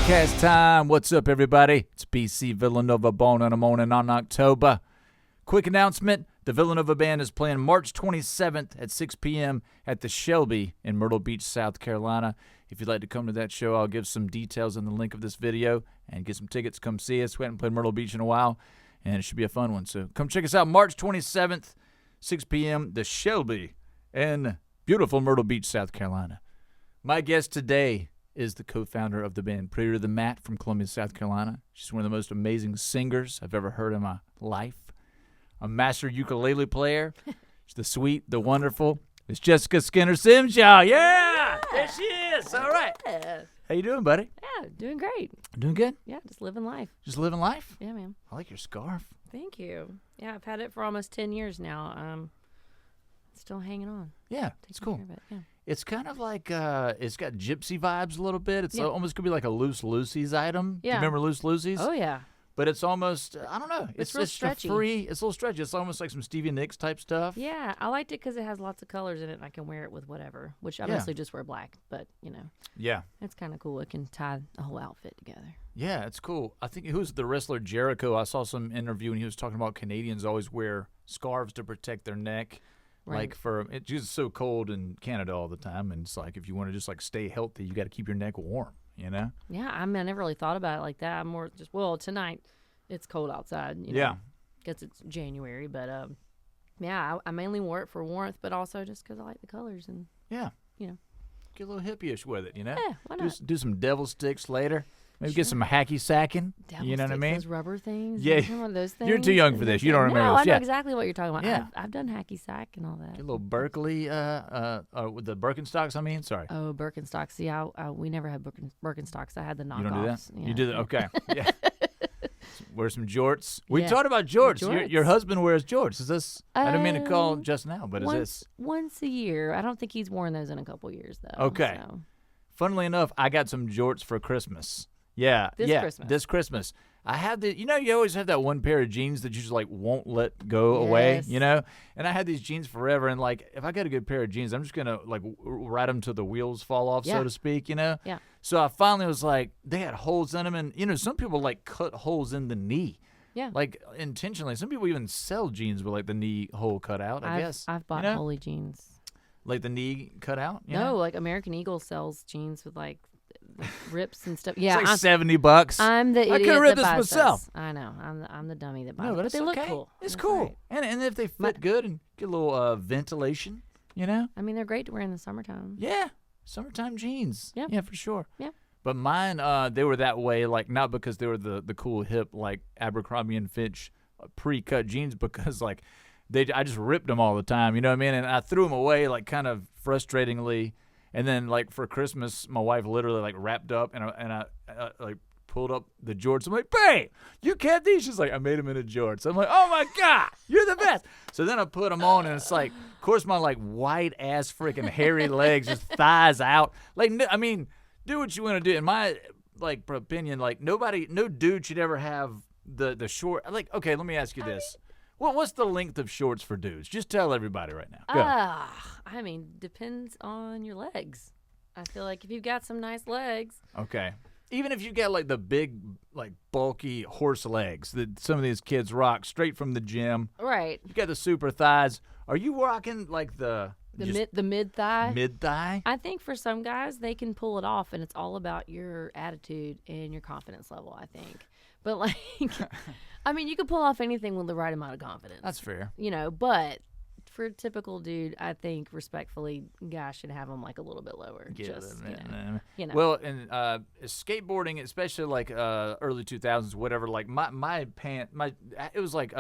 Podcast time. What's up, everybody? It's BC Villanova born in the morning on October. Quick announcement. The Villanova Band is playing March 27th at 6 p.m. at the Shelby in Myrtle Beach, South Carolina. If you'd like to come to that show, I'll give some details in the link of this video and get some tickets. Come see us. We haven't played Myrtle Beach in a while, and it should be a fun one. So come check us out March 27th, 6 p.m., the Shelby in beautiful Myrtle Beach, South Carolina. My guest today is the co-founder of the band, PRETTIER THAN MATT from Columbia, South Carolina. She's one of the most amazing singers I've ever heard in my life. A master ukulele player. She's the sweet, the wonderful. It's Jessica Skinner-Sims, y'all. Yeah! There she is. All right. How you doing, buddy? Yeah, doing great. Doing good? Yeah, just living life. Just living life? Yeah, man. I like your scarf. Thank you. Yeah, I've had it for almost 10 years now. Still hanging on. Yeah, it's cool. Care of it, yeah. It's kind of like, it's got gypsy vibes a little bit. It's almost could be like a Loose Lucy's item. Yeah. Do you remember Loose Lucy's? Oh, yeah. But it's almost, I don't know. It's real stretchy. It's a little stretchy. It's almost like some Stevie Nicks type stuff. Yeah, I liked it because it has lots of colors in it, and I can wear it with whatever, which I mostly just wear black, but, you know. Yeah. It's kind of cool. It can tie a whole outfit together. Yeah, it's cool. I think, who's the wrestler Jericho? I saw some interview, and he was talking about Canadians always wear scarves to protect their neck. Right. Like it's just so cold in Canada all the time, and it's like if you want to just like stay healthy, you got to keep your neck warm, you know? Yeah, I mean, I never really thought about it like that. I'm more just, well, tonight it's cold outside, you know. Yeah. Guess it's January, but yeah, I mainly wore it for warmth, but also just because I like the colors and, Yeah. you know. Get a little hippie-ish with it, you know? Yeah, why not? Do some devil sticks later. Maybe get some hacky sacking. You know what I mean? Those rubber things. Yeah. One of those things. You're too young for this. You don't remember No, this. I know Yeah. exactly what you're talking about. Yeah. I've done hacky sack and all that. Get a little Berkeley, with the Birkenstocks, I mean? Sorry. Oh, Birkenstocks. See, we never had Birkenstocks. I had the knockoffs. You don't do that? Yeah. You did it? Okay. Yeah. Wear some jorts. We Yeah. talked about jorts. Jorts. Your husband wears jorts. Is this? I didn't mean to call just now, but is this? Once a year. I don't think he's worn those in a couple years, though. Okay. So. Funnily enough, I got some jorts for Christmas. Yeah. This Christmas. I had you always have that one pair of jeans that you just like won't let go away, Yes. you know? And I had these jeans forever, and like if I got a good pair of jeans, I'm just going to like ride them till the wheels fall off, so to speak, you know? Yeah. So I finally was like, they had holes in them, and you know, some people like cut holes in the knee. Yeah. Like intentionally. Some people even sell jeans with like the knee hole cut out, I guess. I've bought holy jeans. Like the knee cut out? You No, know? like American Eagle sells jeans with like rips and stuff. Yeah, it's like $70. I'm the idiot I could have read that this buys myself. those. I know. I'm the dummy that buys No, them. but they it's look okay. cool. It's That's cool. right. And if they fit good and get a little ventilation, you know? I mean, they're great to wear in the summertime. Yeah. Summertime jeans. Yeah. Yeah, for sure. Yeah. But mine, they were that way, like not because they were the cool hip like Abercrombie and Fitch pre-cut jeans, because like I just ripped them all the time, you know what I mean? And I threw them away like kind of frustratingly. And then like for Christmas, my wife literally like wrapped up and I like pulled up the jorts. I'm like, babe, you kept these? She's like, I made them into jorts. I'm like, oh my God, you're the best. So then I put them on, and it's like, of course, my like white ass freaking hairy legs, just thighs out. Like, I mean, do what you want to do. In my like opinion, like no dude should ever have the short. Like, okay, let me ask you this. What's the length of shorts for dudes? Just tell everybody right now. Go. I mean, depends on your legs. I feel like if you've got some nice legs. Okay. Even if you got like the big, like bulky horse legs that some of these kids rock straight from the gym. Right. You got the super thighs. Are you rocking like the mid thigh? Mid thigh? I think for some guys they can pull it off, and it's all about your attitude and your confidence level, I think. But like I mean, you can pull off anything with the right amount of confidence. That's fair. You know, but for a typical dude, I think respectfully, guys should have them like a little bit lower. You know. Well, and skateboarding, especially like early 2000s, whatever. Like my pant, it was like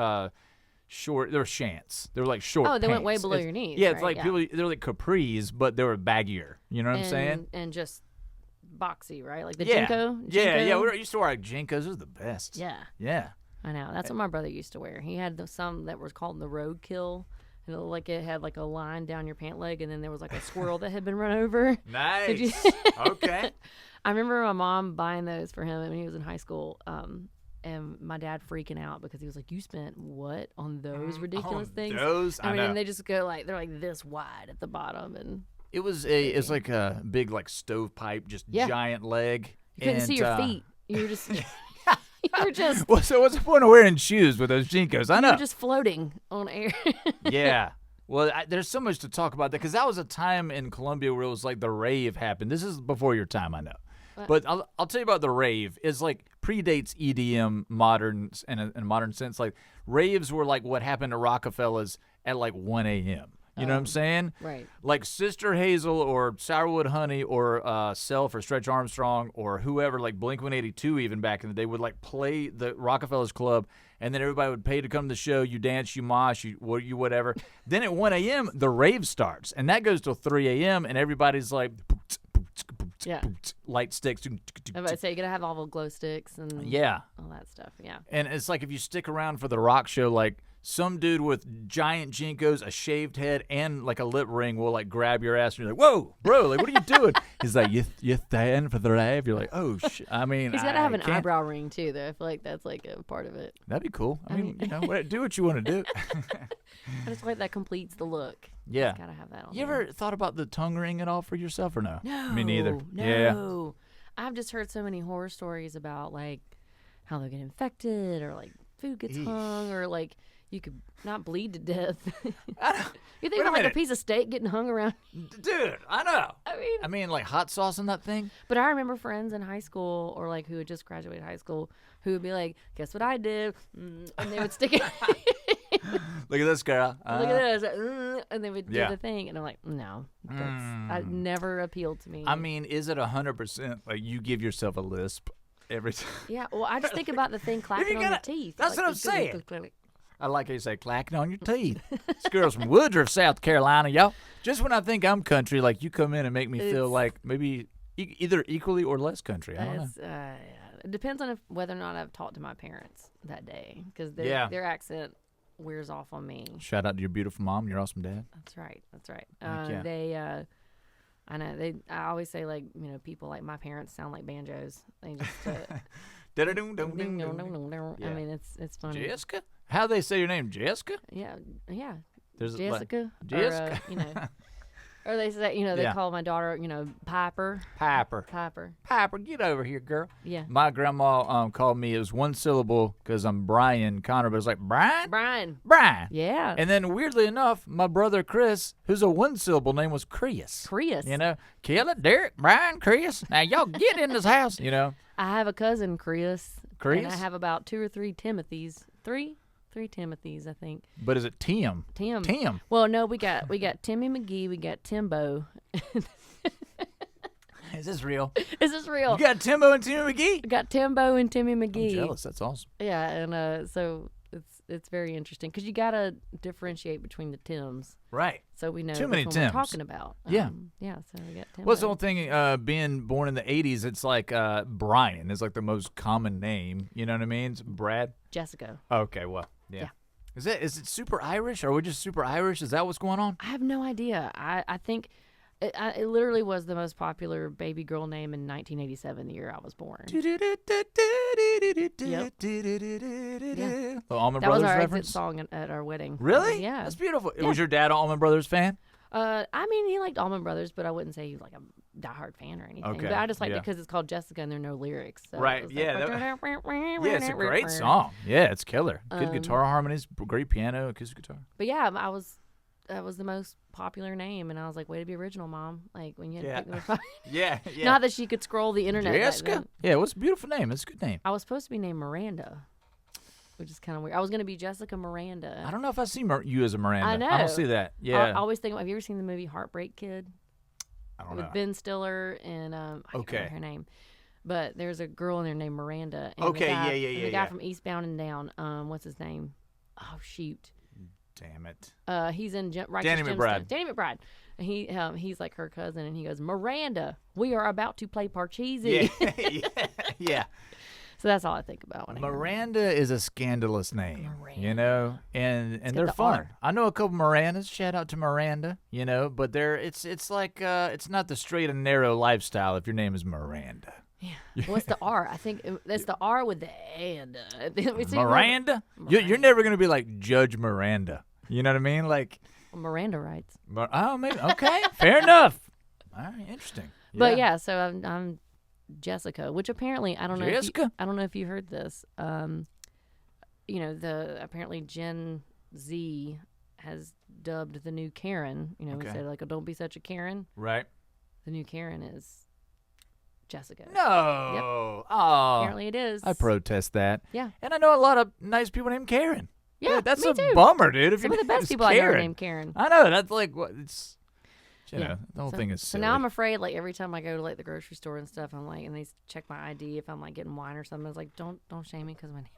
short. They were shants. They were like short. Oh, they went way pants. below your knees. Yeah, right? it's like people. They're like capris, but they were baggier. You know what I'm saying? And just boxy, right? Like the Yeah. Jinko. Yeah. We used to wear like Jinkos. Those are the best. Yeah. Yeah. I know. That's what my brother used to wear. He had some that was called the roadkill. And it had like a line down your pant leg, and then there was like a squirrel that had been run over. Nice. Okay. I remember my mom buying those for him when he was in high school. And my dad freaking out because he was like, "You spent what on those ridiculous things?" Those, I know. And they just go like they're like this wide at the bottom, and it's like a big like stovepipe, just giant leg. You couldn't see your feet. You were just. You were just. Well, so what's the point of wearing shoes with those Jinkos? I know. You were just floating on air. Yeah. Well, there's so much to talk about that because that was a time in Colombia where it was like the rave happened. This is before your time, I know. But I'll tell you about the rave. It's like predates EDM modern in a modern sense. Like raves were like what happened to Rockefellers at like 1 a.m. You know what I'm saying? Right. Like Sister Hazel or Sourwood Honey or Self or Stretch Armstrong or whoever, like Blink-182 even back in the day, would like play the Rockefellers Club, and then everybody would pay to come to the show. You dance, you mosh, you whatever. Then at 1 a.m., the rave starts, and that goes till 3 a.m., and everybody's like, Yeah. light sticks. I was about to say, you're going to have all the glow sticks and Yeah. all that stuff. Yeah. And it's like if you stick around for the rock show, like some dude with giant Jinkos, a shaved head, and like a lip ring will like grab your ass and you're like, whoa, bro, like what are you doing? He's like, you stand for the rave? You're like, oh, I mean, he's got to have an eyebrow ring too, though. I feel like that's like a part of it. That'd be cool. I mean, you know, do what you want to do. I just like that completes the look. Yeah. Got to have that on You there. ever thought about the tongue ring at all for yourself or no? No. Me neither. No. Yeah. I've just heard so many horror stories about like how they get infected or like food gets hung or like you could not bleed to death. You think about like a piece of steak getting hung around? Dude, I know. I mean, like hot sauce in that thing. But I remember friends in high school or like who had just graduated high school who would be like, guess what I did? And they would stick it. Look at this girl. Look at this. And they would do the thing. And I'm like, no, that never appealed to me. I mean, is it 100% like you give yourself a lisp every time? Yeah, well, I just think about the thing clacking on the teeth. That's like, what I'm saying. I like how you say clacking on your teeth. This girl's from Woodruff, South Carolina, y'all. Just when I think I'm country, like you come in and make me feel like maybe either equally or less country. I don't know. Yeah. It depends on whether or not I've talked to my parents that day because their accent wears off on me. Shout out to your beautiful mom and your awesome dad. That's right. Yeah. I know I always say like people like my parents sound like banjos. They just. I mean, it's funny. Jessica? How do they say your name? Jessica? Yeah. There's Jessica. Jessica. Or they say, they call my daughter, Piper. Piper, get over here, girl. Yeah. My grandma called me. It was one syllable because I'm Brian Connor, but it's like Brian. Brian. Yeah. And then weirdly enough, my brother Chris, who's a one syllable name, was Chris. Kill it, Derek, Brian, Chris. Now y'all get in this house. I have a cousin, Chris. Chris? And I have about 2 or 3 Timothys. Three Timothys, I think. But is it Tim? Tim. Well, no, we got Timmy McGee. We got Timbo. Is this real? Is this real? You got Timbo and Timmy McGee? We got Timbo and Timmy McGee. I'm jealous. That's awesome. Yeah, and so it's very interesting because you got to differentiate between the Tims. Right. So we know too many which Tims. one we're talking about. Yeah. So we got Timbo. What's the whole thing, being born in the 80s, it's like Brian is like the most common name. You know what I mean? It's Brad? Jessica. Okay, well, yeah. Is it super Irish? Or are we just super Irish? Is that what's going on? I have no idea. I think it literally was the most popular baby girl name in 1987, the year I was born. Yep. Yeah. The Allman That Brothers was our reference? exit song at our wedding. Really? Yeah. That's beautiful. Yeah. Was your dad an Allman Brothers fan? I mean, he liked Allman Brothers, but I wouldn't say he was like a diehard fan or anything. Okay. But I just liked Yeah. it because it's called Jessica and there are no lyrics. So Right. it was Yeah. like, Yeah, it's a great song. Yeah, it's killer. Good guitar harmonies, great piano, acoustic guitar. But yeah, that was the most popular name, and I was like, way to be original, Mom. Like when you had to pick the Yeah. Not that she could scroll the internet. back Jessica? then. Yeah, what's a beautiful name? It's a good name. I was supposed to be named Miranda, which is kind of weird. I was going to be Jessica Miranda. I don't know if I see you as a Miranda. I know. I don't see that. Yeah. I always think, have you ever seen the movie Heartbreak Kid? I don't With know. Ben Stiller and I can't remember her name. But there's a girl in there named Miranda. And Okay, the guy, yeah. And the guy from Eastbound and Down, what's his name? Oh, shoot. Damn it. He's in Righteous Danny Gemstones. McBride. Danny McBride. And he's like her cousin, and he goes, Miranda, we are about to play Parcheesi. Yeah. So that's all I think about when I hear Miranda is a scandalous name, Miranda. and got they're the fun. R. I know a couple Mirandas. Shout out to Miranda, but it's like it's not the straight and narrow lifestyle if your name is Miranda. Yeah. What's the R? I think that's the R with the and. Miranda? You're never gonna be like Judge Miranda. You know what I mean? Like Miranda rights. Oh, maybe okay. Fair enough. All right, interesting. But yeah, so I'm Jessica, which apparently I don't know. I don't know if you heard this. Apparently Gen Z has dubbed the new Karen. We said like, oh, don't be such a Karen. Right. The new Karen is Jessica. No. Yep. Oh. Apparently it is. I protest that. Yeah. And I know a lot of nice people named Karen. Yeah, that's me a too. bummer, dude. If Some of the best people Karen. I know are named Karen. I know. That's like what it's. The whole thing is silly. So now I'm afraid, like every time I go to like the grocery store and stuff, I'm like, and they check my ID if I'm like getting wine or something. I was like, don't shame me because my name.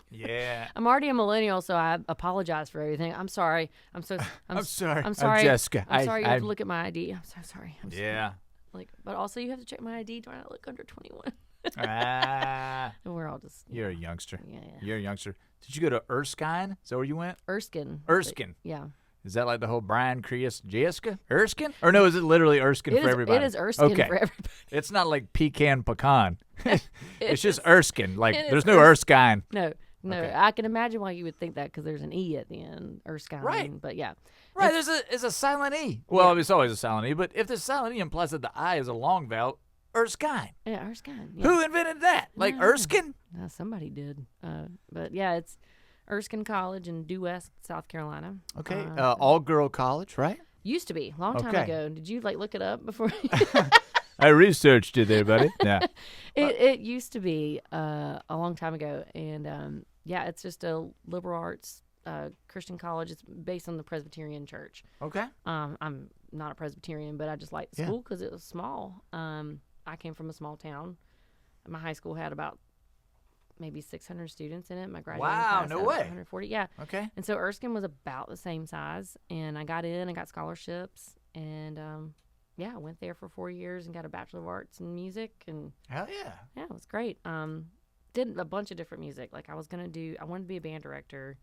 Yeah. I'm already a millennial, so I apologize for everything. I'm sorry. I'm sorry. I'm sorry. I'm sorry. Jessica. I'm sorry. You have to look at my ID. I'm so sorry. Yeah. Like, but also you have to check my ID. Do I not look under 21? And we're all just. You're a youngster. Yeah. You're a youngster. Did you go to Erskine? Is that where you went? Erskine. Yeah. Yeah. Is that like the whole Brian Creus Jessica? Erskine? Or no, is it literally Erskine for everybody? It is Erskine for everybody. It's not like pecan pecan. It's just Erskine. Like, there's no Erskine. Erskine. No. Okay. I can imagine why you would think that because there's an E at the end. Erskine. Right. But yeah. Right, there's a silent E. Well, it's always a silent E, but if the silent E implies that the I is a long vowel, Erskine. Yeah, Erskine. Yeah. Who invented that? Like Erskine? Somebody did. But yeah, it's Erskine College in Due West, South Carolina. Okay. All-girl college, right? Used to be. Long time ago. Did you like look it up before? I researched it there, buddy. Yeah. It used to be a long time ago. And it's just a liberal arts Christian college. It's based on the Presbyterian church. Okay. I'm not a Presbyterian, but I just liked the school because it was small. I came from a small town. My high school had about maybe 600 students in it. My graduating class no had way. 140. Yeah. Okay. And so Erskine was about the same size, and I got in and got scholarships, and I went there for 4 years and got a Bachelor of Arts in music, and hell yeah. Yeah, it was great. Did a bunch of different music. Like I wanted to be a band director.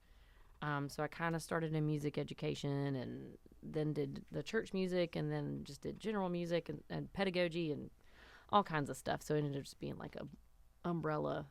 So I kind of started in music education and then did the church music and then just did general music and pedagogy and all kinds of stuff. So it ended up just being like a umbrella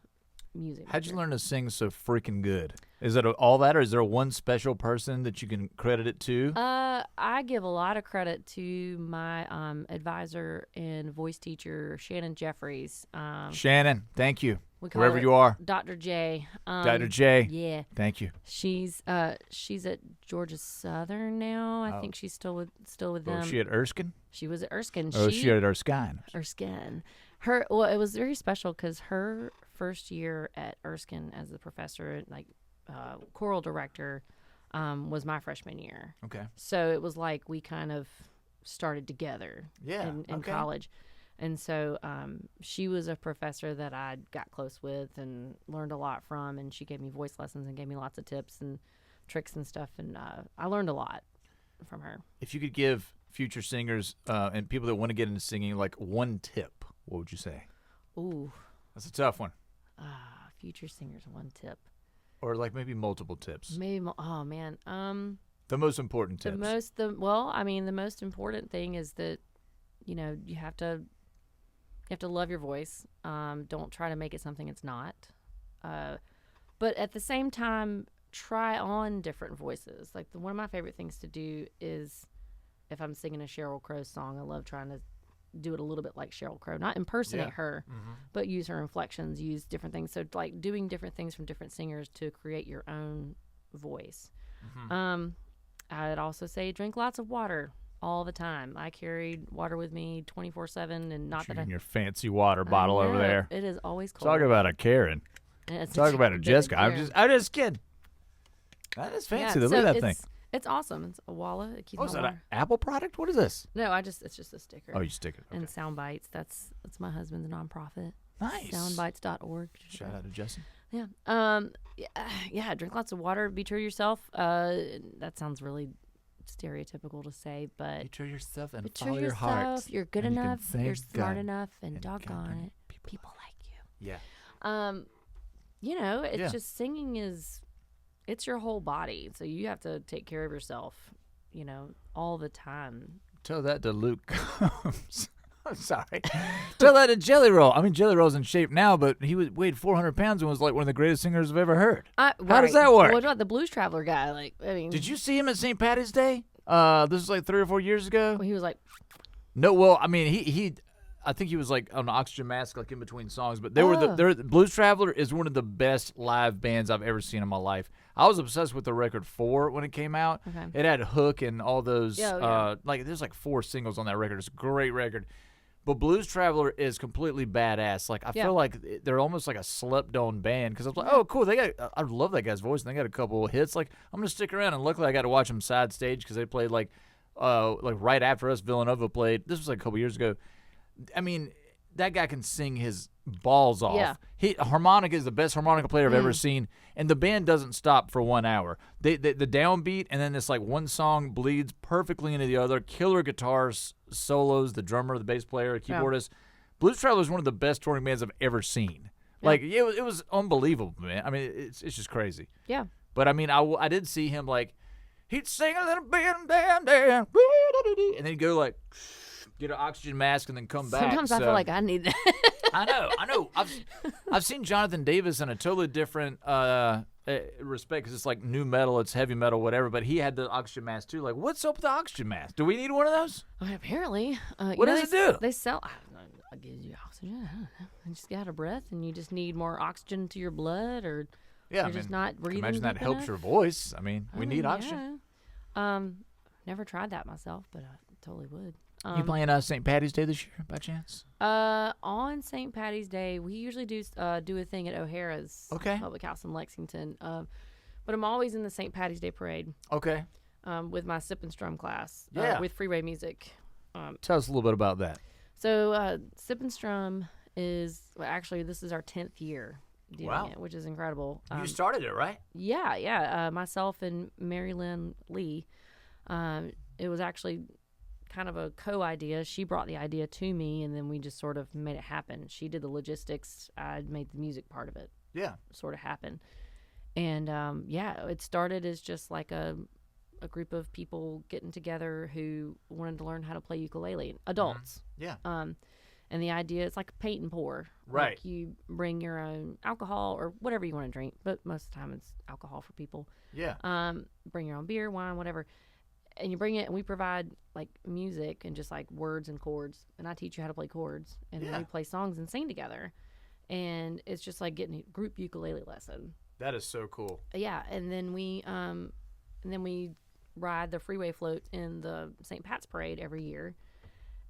music. How'd you learn to sing so freaking good? Is it all that, or is there one special person that you can credit it to? I give a lot of credit to my advisor and voice teacher, Shannon Jeffries. Shannon, thank you. Wherever you are. Dr. J. Dr. J. Yeah. Thank you. She's at Georgia Southern now. I think she's still with them. Was she at Erskine? She was at Erskine. Oh, she at Erskine. Erskine. It was very special because her first year at Erskine as the professor, like choral director, was my freshman year. Okay. So it was like we kind of started together in college. And so she was a professor that I got close with and learned a lot from, and she gave me voice lessons and gave me lots of tips and tricks and stuff, and I learned a lot from her. If you could give future singers and people that want to get into singing like one tip, what would you say? Ooh. That's a tough one. Future singers, one tip. Or like maybe multiple tips. Oh, man. The most important tips. The most important thing is that, you have to love your voice. Don't try to make it something it's not. But at the same time, try on different voices. Like one of my favorite things to do is if I'm singing a Sheryl Crow song, I love trying to do it a little bit like Sheryl Crow. Not impersonate her, but use her inflections, use different things. So like doing different things from different singers to create your own voice. I'd also say drink lots of water. All the time. I carried water with me 24/7, and not your fancy water bottle over there. It is always cold. Talk about a Karen. Talk about a Jessica. I'm just kidding. That is fancy. Look at that thing. It's awesome. It's a wallet. It keeps is that an Apple product? What is this? No, it's just a sticker. Oh, you stick it. Okay. And Sound Bites. That's my husband's nonprofit. Nice. Soundbites.org. Shout out to Justin. Yeah. Drink lots of water. Be true to yourself. That sounds really stereotypical to say, but be true to yourself and follow your heart. You're good enough. You're smart enough, and doggone it, people like you. Yeah. It's just singing it's your whole body, so you have to take care of yourself, all the time. Tell that to Luke Combs. I'm sorry. Tell that to Jelly Roll. I mean, Jelly Roll's in shape now, but he weighed 400 pounds and was like one of the greatest singers I've ever heard. How does that work? What about the Blues Traveler guy? Did you see him at St. Patty's Day? This was like 3 or 4 years ago. He was like, no. Well, I mean, he I think he was like on Oxygen Mask, like in between songs. But they were the Blues Traveler is one of the best live bands I've ever seen in my life. I was obsessed with the record 4 when it came out. Okay. It had Hook and all those. Yeah. Like there's like 4 singles on that record. It's a great record. But Blues Traveler is completely badass. Like I feel like they're almost like a slept-on band because I was like, oh, cool. I love that guy's voice. And they got a couple of hits. Like I'm gonna stick around. And luckily, I got to watch them side stage because they played like right after us. Villanova played. This was like a couple years ago. I mean, that guy can sing his balls off. Yeah. Harmonica is the best harmonica player I've ever seen. And the band doesn't stop for 1 hour. The downbeat and then this like one song bleeds perfectly into the other. Killer guitars, solos, the drummer, the bass player, the keyboardist. Blues Traveler is one of the best touring bands I've ever seen. Yeah. Like it was unbelievable, man. I mean, it's just crazy. Yeah. But I mean, I did see him like he'd sing a little bit and then he'd go like get an Oxygen Mask and then come back. Sometimes I feel like I need that. I know. I've seen Jonathan Davis in a totally different respect because it's like new metal, it's heavy metal, whatever. But he had the Oxygen Mask too. Like, what's up with the Oxygen Mask? Do we need one of those? Well, apparently. What does it do? They sell. It gives you oxygen. I don't know. You just get out of breath, and you just need more oxygen to your blood, or you're just not breathing. Imagine that helps enough. your voice. I mean, we need oxygen. Yeah. Never tried that myself, but I totally would. You playing St. Patty's Day this year, by chance? On St. Patty's Day, we usually do a thing at O'Hara's Public House in Lexington. But I'm always in the St. Patty's Day parade. Okay. With my sip and strum class. With freeway music. Tell us a little bit about that. So sip and strum is actually this is our 10th year doing it, which is incredible. You started it, right? Yeah. Myself and Mary Lynn Lee. It was actually kind of a co-idea. She brought the idea to me, and then we just sort of made it happen. She did the logistics. I made the music part of it. Yeah. Sort of happen. And, it started as just like a group of people getting together who wanted to learn how to play ukulele. Adults. Mm-hmm. Yeah. And the idea is like paint and pour. Right. Like you bring your own alcohol or whatever you want to drink, but most of the time it's alcohol for people. Yeah. Bring your own beer, wine, whatever. And you bring it, and we provide like music and just like words and chords. And I teach you how to play chords, and then we play songs and sing together. And it's just like getting a group ukulele lesson. That is so cool. Yeah, and then we ride the freeway float in the St. Pat's Parade every year,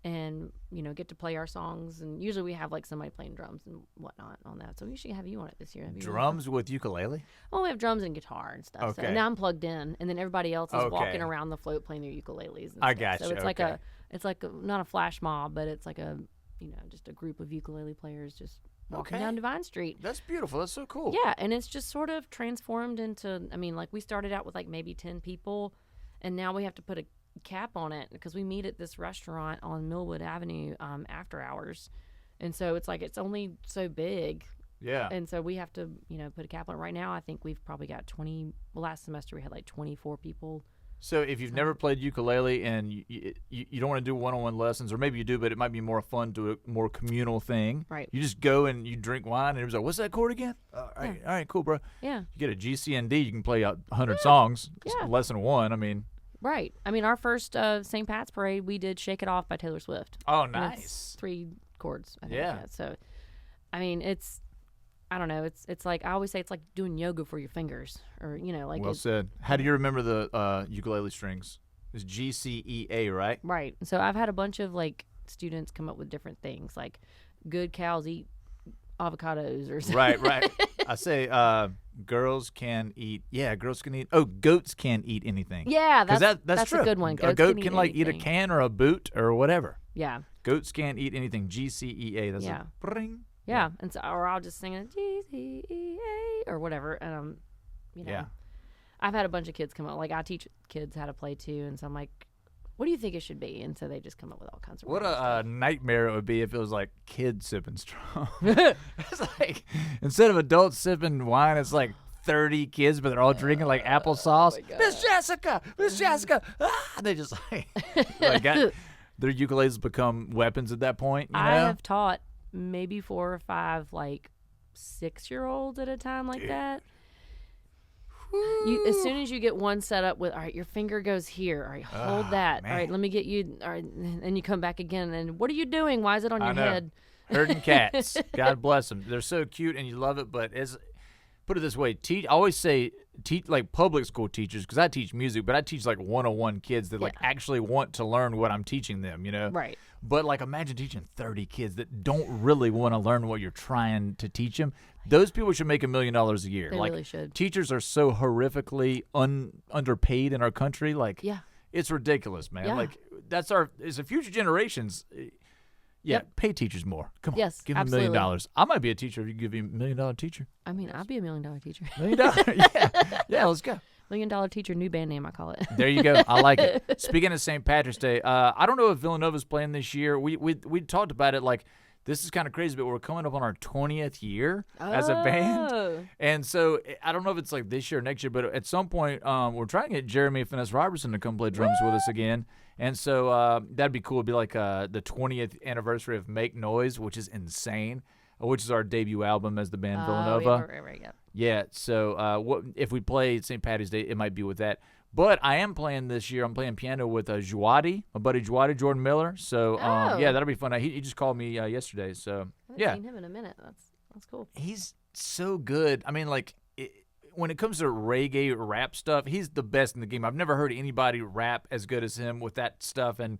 and get to play our songs. And usually we have like somebody playing drums and whatnot on that. So we should have you on it this year. Drums with ukulele? Well, we have drums and guitar and stuff. Okay. So now I'm plugged in, and then everybody else is walking around the float playing their ukuleles. And I got you. So it's like not a flash mob, but it's like a just a group of ukulele players just walking down Divine Street. That's beautiful. That's so cool. Yeah, and it's just sort of transformed into. I mean, like we started out with like maybe 10 people, and now we have to put a cap on it because we meet at this restaurant on Millwood Avenue after hours, and so it's like it's only so big. Yeah. And so we have to put a cap on it. Right now I think we've probably got 20. Last semester we had like 24 people. So if you've never played ukulele and you don't want to do one-on-one lessons, or maybe you do, but it might be more fun to a more communal thing. Right. You just go and you drink wine, and everybody's like, "What's that chord again?" All right, cool, bro. Yeah. You get a G, C, and D, you can play 100 songs. It's lesson 1. I mean. Right. I mean, our first St. Pat's Parade, we did "Shake It Off" by Taylor Swift. Oh, nice. 3 chords. I think. Yeah. So, I mean, I don't know. It's like I always say, it's like doing yoga for your fingers, or like. Well said. How do you remember the ukulele strings? It's G, C, E, A, right? Right. So I've had a bunch of like students come up with different things, like good cows eat avocados or something. Right. I say girls can eat. Yeah, girls can eat. Oh, goats can't eat anything. Yeah, that's true. A good one. A goat can like eat a can or a boot or whatever. Yeah. Goats can't eat anything. G, C, E, A. That's a bring. Yeah, and so, or I'll just sing a G, C, E, A, or whatever. And yeah. I've had a bunch of kids come up. Like I teach kids how to play too, and so I'm like, "What do you think it should be?" And so they just come up with all kinds of. What a nightmare it would be if it was like kids sipping strum. It's like instead of adults sipping wine, it's like 30 kids, but they're all drinking like applesauce. Miss Jessica, they just like got, their ukuleles become weapons at that point. I have taught maybe 4 or 5 like 6-year-olds at a time like that. As soon as you get one set up with, all right, your finger goes here. All right, hold that. Man. All right, let me get you. All right, and you come back again. And what are you doing? Why is it on your know. head? Herding cats. God bless them. They're so cute and you love it. But put it this way, I always say like public school teachers, because I teach music, but I teach like 101 kids that like actually want to learn what I'm teaching them, you know? Right. But like imagine teaching 30 kids that don't really want to learn what you're trying to teach them. Those people should make $1 million a year. They like, really should. Teachers are so horrifically underpaid in our country. Like, it's ridiculous, man. Yeah. Like as the future generations. Yeah, pay teachers more. Come on, give them $1 million. I might be a teacher if you give me $1 million teacher. I mean, I'd be $1 million teacher. $1 million, yeah, let's go. $1 million teacher, new band name, I call it. There you go. I like it. Speaking of St. Patrick's Day, I don't know if Villanova's playing this year. We talked about it like this is kind of crazy, but we're coming up on our 20th year as a band. And so I don't know if it's like this year or next year, but at some point we're trying to get Jeremy and Finesse Robertson to come play drums with us again. And so that'd be cool. It'd be like the 20th anniversary of Make Noise, which is insane, which is our debut album as the band Villanova. Yeah, so if we play St. Patty's Day, it might be with that. But I am playing this year. I'm playing piano with Jwadi, my buddy Jwadi, Jordan Miller. So, yeah, that'll be fun. He just called me yesterday. So, I haven't seen him in a minute. That's cool. He's so good. I mean, like, when it comes to reggae rap stuff, he's the best in the game. I've never heard anybody rap as good as him with that stuff. And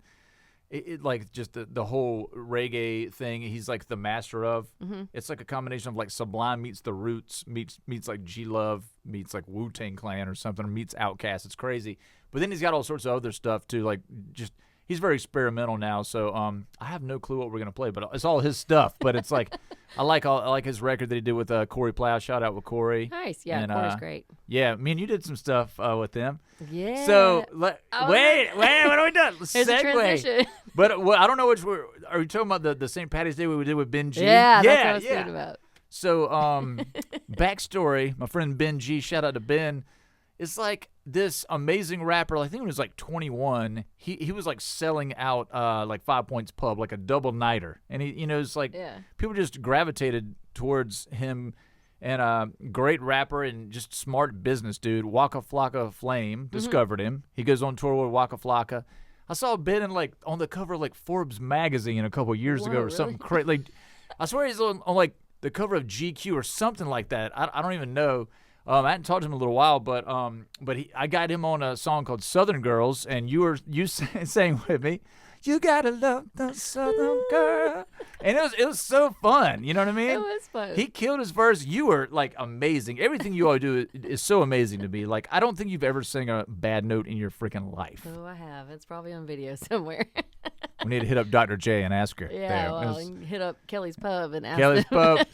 like just the whole reggae thing, he's like the master of. It's like a combination of like Sublime meets The Roots, meets like G-Love, meets like Wu-Tang Clan or something, or meets Outkast. It's crazy. But then he's got all sorts of other stuff too, like just he's very experimental now. So I have no clue what we're gonna play, but it's all his stuff. But it's like I like his record that he did with Corey Plow. Shout out with Corey. Nice, yeah, and, Corey's great. Yeah, me and you did some stuff with them. Yeah. So wait, what are we doing? There's a transition. But I don't know which. Are you talking about the St. Patty's Day we did with Ben G? Yeah, that's what I was thinking about. So backstory, my friend Ben G. Shout out to Ben. It's like this amazing rapper. I think when he was like 21, he was like selling out like 5 Points Pub, like a double nighter, and it's like people just gravitated towards him. And great rapper and just smart business dude. Waka Flocka Flame discovered him. He goes on tour with Waka Flocka. I saw Ben in like on the cover of like Forbes magazine a couple years ago or something crazy. Like I swear he's on like the cover of GQ or something like that. I don't even know. I hadn't talked to him in a little while, but I got him on a song called Southern Girls, and you sang with me. You gotta love the Southern girl, and it was so fun. You know what I mean? It was fun. He killed his verse. You were like amazing. Everything you all do is so amazing to me. Like I don't think you've ever sang a bad note in your freaking life. Oh, I have. It's probably on video somewhere. We need to hit up Dr. J and ask her. Yeah, well, hit up Kelly's Pub and ask Kelly's them. Pub.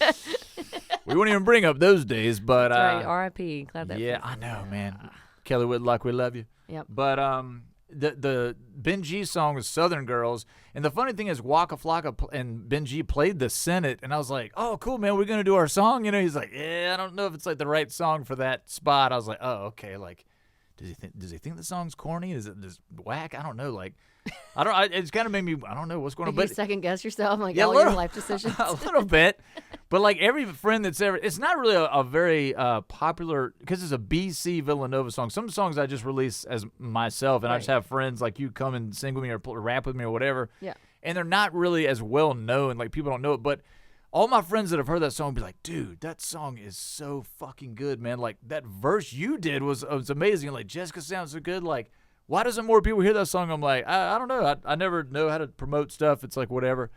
We won't even bring up those days, but that's right. R.I.P. Glad that. Yeah, I know, man. Kelly Whitlock, we love you. Yep. But the Ben G song is Southern Girls, and the funny thing is Waka Flocka and Ben G played the Senate, and I was like, oh, cool, man, we're gonna do our song. He's like, yeah, I don't know if it's like the right song for that spot. I was like, oh, okay, like. Does he think the song's corny? Is it just whack? I don't know. Like, it's kind of made me. I don't know what's going on. But you second guess yourself, like all your life decisions. A little bit, but like every friend that's ever. It's not really a very popular because it's a BC Villanova song. Some songs I just release as myself, and I just have friends like you come and sing with me or rap with me or whatever. Yeah, and they're not really as well known. Like people don't know it, but. All my friends that have heard that song be like, dude, that song is so fucking good, man. Like, that verse you did was amazing. Like, Jessica sounds so good. Like, why doesn't more people hear that song? I'm like, I don't know. I never know how to promote stuff. It's like whatever.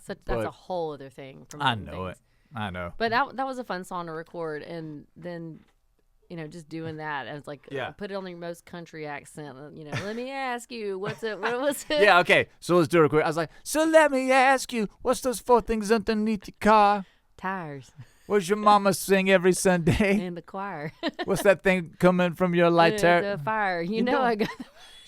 That's a whole other thing. I know it. I know. But that was a fun song to record. And then, just doing that. I was like, put it on your most country accent. Let me ask you, what was it? Yeah, okay. So let's do it real quick. I was like, so let me ask you, what's those 4 things underneath your car? Tires. What's your mama sing every Sunday? In the choir. What's that thing coming from your lighter? The fire. You know I got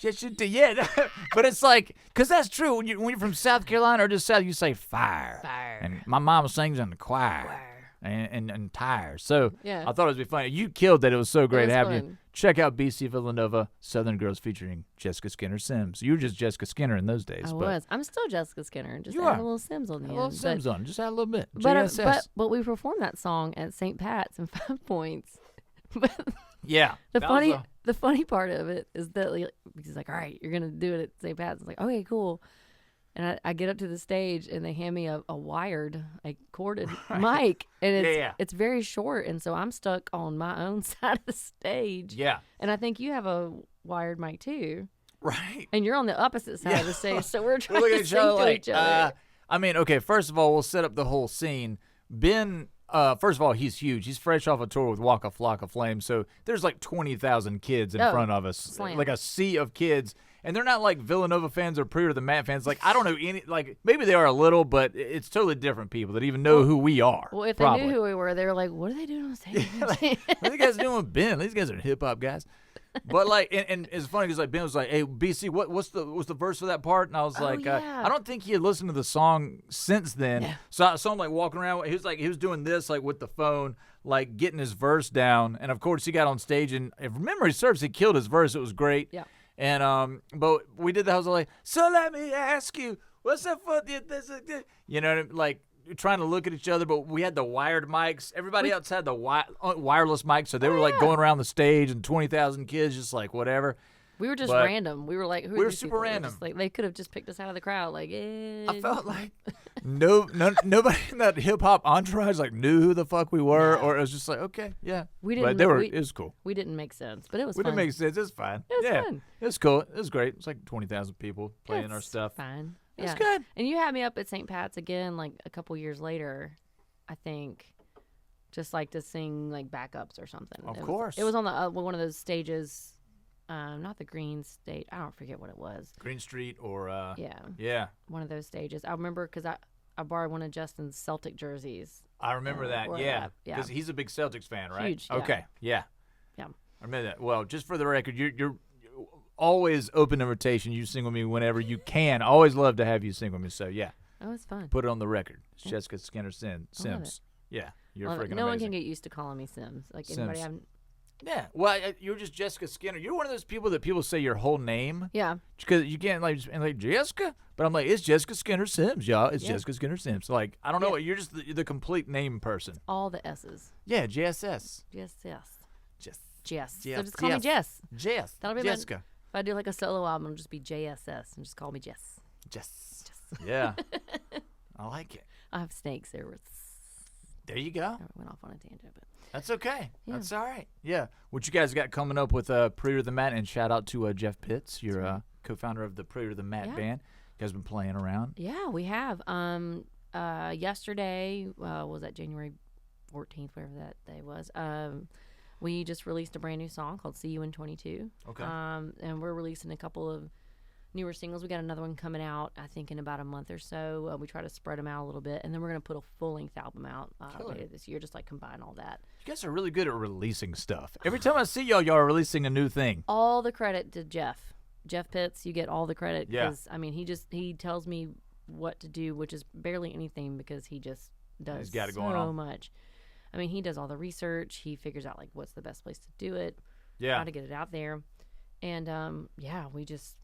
Yes, you do. Yeah, but it's like, because that's true. When you're from South Carolina or just South, you say fire. Fire. And my mama sings in the choir. And tires. So yeah. I thought it would be funny. You killed that. It was so great having fun. you. Check out BC Villanova, Southern Girls featuring Jessica Skinner Sims. You were just Jessica Skinner in those days. I was. I'm still Jessica Skinner. Just add a little Sims on the end. A little Sims on. Just add a little bit. But we performed that song at St. Pat's and 5 Points. Yeah. The funny part of it is that he's like, all right, you're gonna do it at St. Pat's. It's like, okay, cool. And I get up to the stage and they hand me a wired, corded mic, and it's very short, and so I'm stuck on my own side of the stage. Yeah. And I think you have a wired mic too. Right. And you're on the opposite side of the stage, so we're trying to sing to each other. I mean, okay, first of all, we'll set up the whole scene. Ben, first of all, he's huge. He's fresh off a tour with Waka Flocka Flame, so there's like 20,000 kids in front of us. Slam. Like a sea of kids. And they're not like Villanova fans or Prettier Than Matt fans. Like, I don't know any, like, maybe they are a little, but it's totally different people that even know who we are. Well, if probably. they knew who we were, they were like, what are they doing on stage? What are the guys doing with Ben? These guys are hip-hop guys. But, like, and it's funny because, like, Ben was like, hey, BC, what's the verse for that part? And I was like, I don't think he had listened to the song since then. Yeah. So I saw him, like, walking around. He was doing this, like, with the phone, like, getting his verse down. And, of course, he got on stage. And if memory serves, he killed his verse. It was great. Yeah. And but we did that. I was like, so let me ask you, what's up for you know, like trying to look at each other, but we had the wired mics. Everybody else had the wireless mics, so they were like going around the stage, and 20,000 kids just like whatever. We were just random. We were like, who are we were these super people? random. Like they could have just picked us out of the crowd. Like, I felt like nobody in that hip hop entourage like knew who the fuck we were, or it was just like, okay, yeah. We didn't. But it was cool. We didn't make sense, but it was. We fun. didn't make sense. It was fine. It was yeah, fun. It was cool. It was great. It's like 20,000 people playing our stuff. Fine. It was good. And you had me up at St. Pat's again, like a couple years later, I think, just like to sing like backups or something. Of course. It was on the one of those stages. Not the green stage. I don't forget what it was. Green Street or yeah, one of those stages. I remember because I borrowed one of Justin's Celtic jerseys. I remember that. Yeah, because he's a big Celtics fan, right? Huge. Yeah. Okay. Yeah. Yeah. I remember that. Well, just for the record, you're always open invitation. You sing with me whenever you can. I always love to have you sing with me. So yeah. Oh, it's fun. Put it on the record. It's Jessica Skinner Sims. Yeah, you're freaking amazing. No one can get used to calling me Sims. Like anybody Sims. I've. Yeah, well, you're just Jessica Skinner. You're one of those people that people say your whole name. Yeah. Because you can't like Jessica, but I'm like, it's Jessica Skinner Sims, y'all. It's Jessica Skinner Sims. Like, I don't know, you're just the complete name person. All the S's. Yeah, JSS. Yes. Jess. So just call me Jess. Jess. That'll be Jessica. If I do like a solo album, it'll just be JSS and just call me Jess. Jess. Yeah. I like it. I have snakes. There you go. I went off on a tangent, but. That's okay. Yeah. That's all right. Yeah. What you guys got coming up with Prettier Than Matt, and shout out to Jeff Pitts, your co-founder of the Prettier Than Matt band. You guys been playing around? Yeah, we have. Yesterday, was that January 14th, whatever that day was, we just released a brand new song called See You in 22. Okay. And we're releasing a couple of newer singles. We got another one coming out, I think, in about a month or so. We try to spread them out a little bit, and then we're going to put a full-length album out later this year, just like combine all that. You guys are really good at releasing stuff. Every time I see y'all are releasing a new thing. All the credit to Jeff Pitts. You get all the credit. Yeah. Because, I mean, he tells me what to do, which is barely anything because he just does He's got it going so on. much. I mean, he does all the research. He figures out, like, what's the best place to do it. Yeah. How to get it out there. And, we just...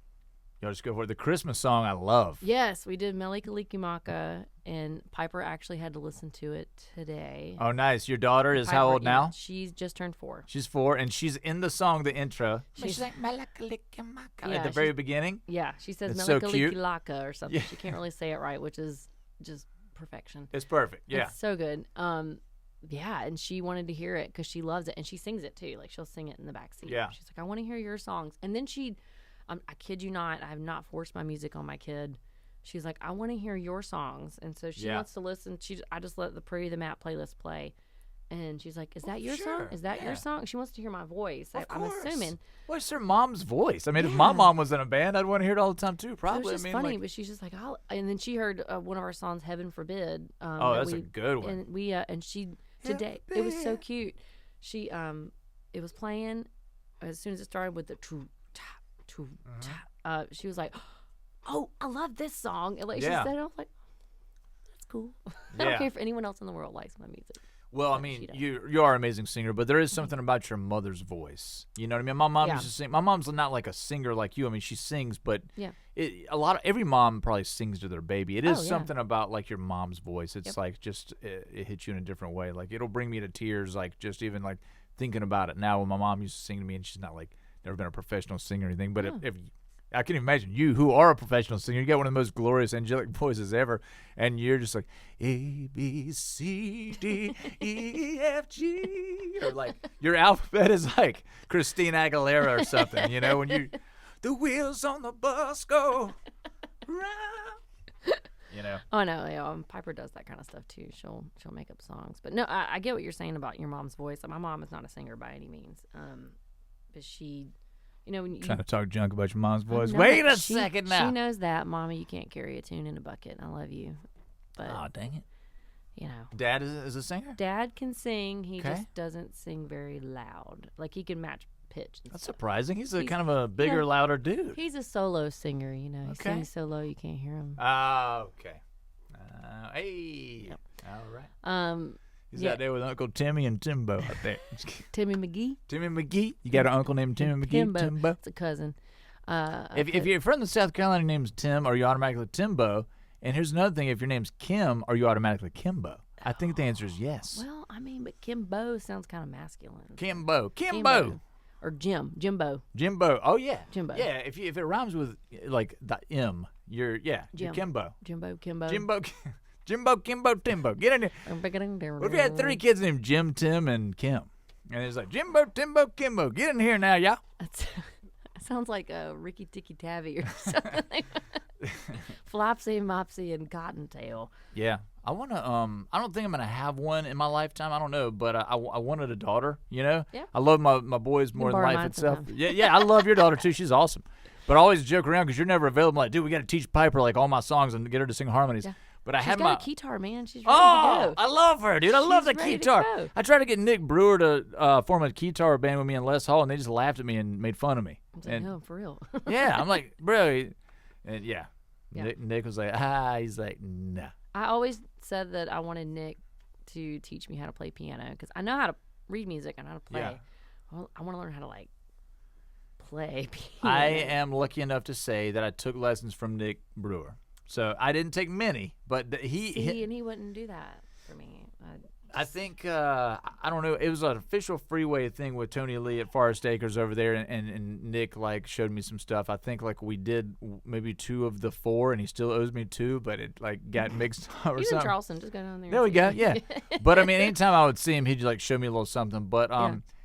Y'all just go for it. The Christmas song I love. Yes, we did Mele Kalikimaka, and Piper actually had to listen to it today. Oh, nice. Your daughter is Piper, how old now? She's just turned 4. She's 4, and she's in the song, the intro. She's like Mele Kalikimaka Yeah, at the very beginning. Yeah, she says It's Mele so cute. Kalikilaka or something. Yeah. She can't really say it right, which is just perfection. It's perfect. Yeah. It's so good. Yeah, and she wanted to hear it because she loves it, and she sings it too. Like she'll sing it in the back seat. Yeah. She's like, I want to hear your songs, and then I kid you not, I have not forced my music on my kid. She's like, I want to hear your songs, and so she wants to listen. I just let the Prettier Than Matt playlist play, and she's like, Is that your song? Is that your song? She wants to hear my voice. I'm assuming. Well, it's her mom's voice. I mean, if my mom was in a band, I'd want to hear it all the time too. Probably. It was just funny, but she's just like, and then she heard one of our songs, Heaven Forbid. That's a good one. And and she today it was so cute. She it was playing as soon as it started with the she was like, oh, I love this song. And like she said it, I was like, that's cool. I don't care if anyone else in the world likes my music. Well, I mean, you are an amazing singer, but there is something about your mother's voice. You know what I mean? My mom used to sing. My mom's not like a singer like you. I mean, she sings, but every mom probably sings to their baby. It is something about like your mom's voice. It's like just it hits you in a different way. Like it'll bring me to tears. Like just even like thinking about it now when my mom used to sing to me, and she's not like never been a professional singer or anything, but if I can imagine you who are a professional singer, you got one of the most glorious angelic voices ever, and you're just like A B C D E F G, or like your alphabet is like Christina Aguilera or something, you know, when you the wheels on the bus go round, you know. Oh no, yeah, Piper does that kind of stuff too. She'll make up songs, but no, I get what you're saying about your mom's voice. My mom is not a singer by any means, but she. You know, when you trying to talk junk about your mom's voice. No, Wait a second now. She knows that, Mommy. You can't carry a tune in a bucket. I love you, but oh dang it, you know. Dad is a singer. Dad can sing. He just doesn't sing very loud. Like he can match pitch. That's surprising. He's kind of a bigger, louder dude. He's a solo singer. You know, he sings so low you can't hear him. Oh, okay. Hey. Yep. All right. He's out there with Uncle Timmy and Timbo out there. Timmy McGee? Timmy McGee? You got an uncle named Timmy McGee? Timbo? It's a cousin. If your friend in South Carolina name's Tim, are you automatically Timbo? And here's another thing. If your name's Kim, are you automatically Kimbo? I think the answer is yes. Well, I mean, but Kimbo sounds kind of masculine. Kimbo. Or Jimbo. Jimbo. Oh, yeah. Jimbo. Yeah, if it rhymes with, like, the M, you're Kimbo. Kimbo. Jimbo, Kimbo, Timbo. Get in here. What if you had 3 kids named Jim, Tim, and Kim? And it's like, Jimbo, Timbo, Kimbo. Get in here now, y'all. That sounds like a Ricky Tikki Tavi or something. Flopsy, Mopsy, and Cottontail. Yeah. I want to, I don't think I'm going to have one in my lifetime. I don't know, but I wanted a daughter, you know? Yeah. I love my boys more than life itself. Yeah, I love your daughter, too. She's awesome. But I always joke around because you're never available. I'm like, dude, we got to teach Piper, like, all my songs and get her to sing harmonies. Yeah. But I She's had got a guitar, man. She's ready to go. I love her, dude. I love the guitar. I tried to get Nick Brewer to form a guitar band with me in Les Hall, and they just laughed at me and made fun of me. I was like, no, for real. Yeah, I'm like, bro. And yeah. Nick was like, he's like, nah. I always said that I wanted Nick to teach me how to play piano because I know how to read music and how to play. Yeah. Well, I want to learn how to, like, play piano. I am lucky enough to say that I took lessons from Nick Brewer. So I didn't take many, but he wouldn't do that for me. I think I don't know. It was an official freeway thing with Tony Lee at Forest Acres over there, and Nick like showed me some stuff. I think like we did maybe 2 of the 4, and he still owes me 2, but it like got mixed up or He's something. in Charleston, just go down there. There we go. Yeah, but I mean, anytime I would see him, he'd like show me a little something. But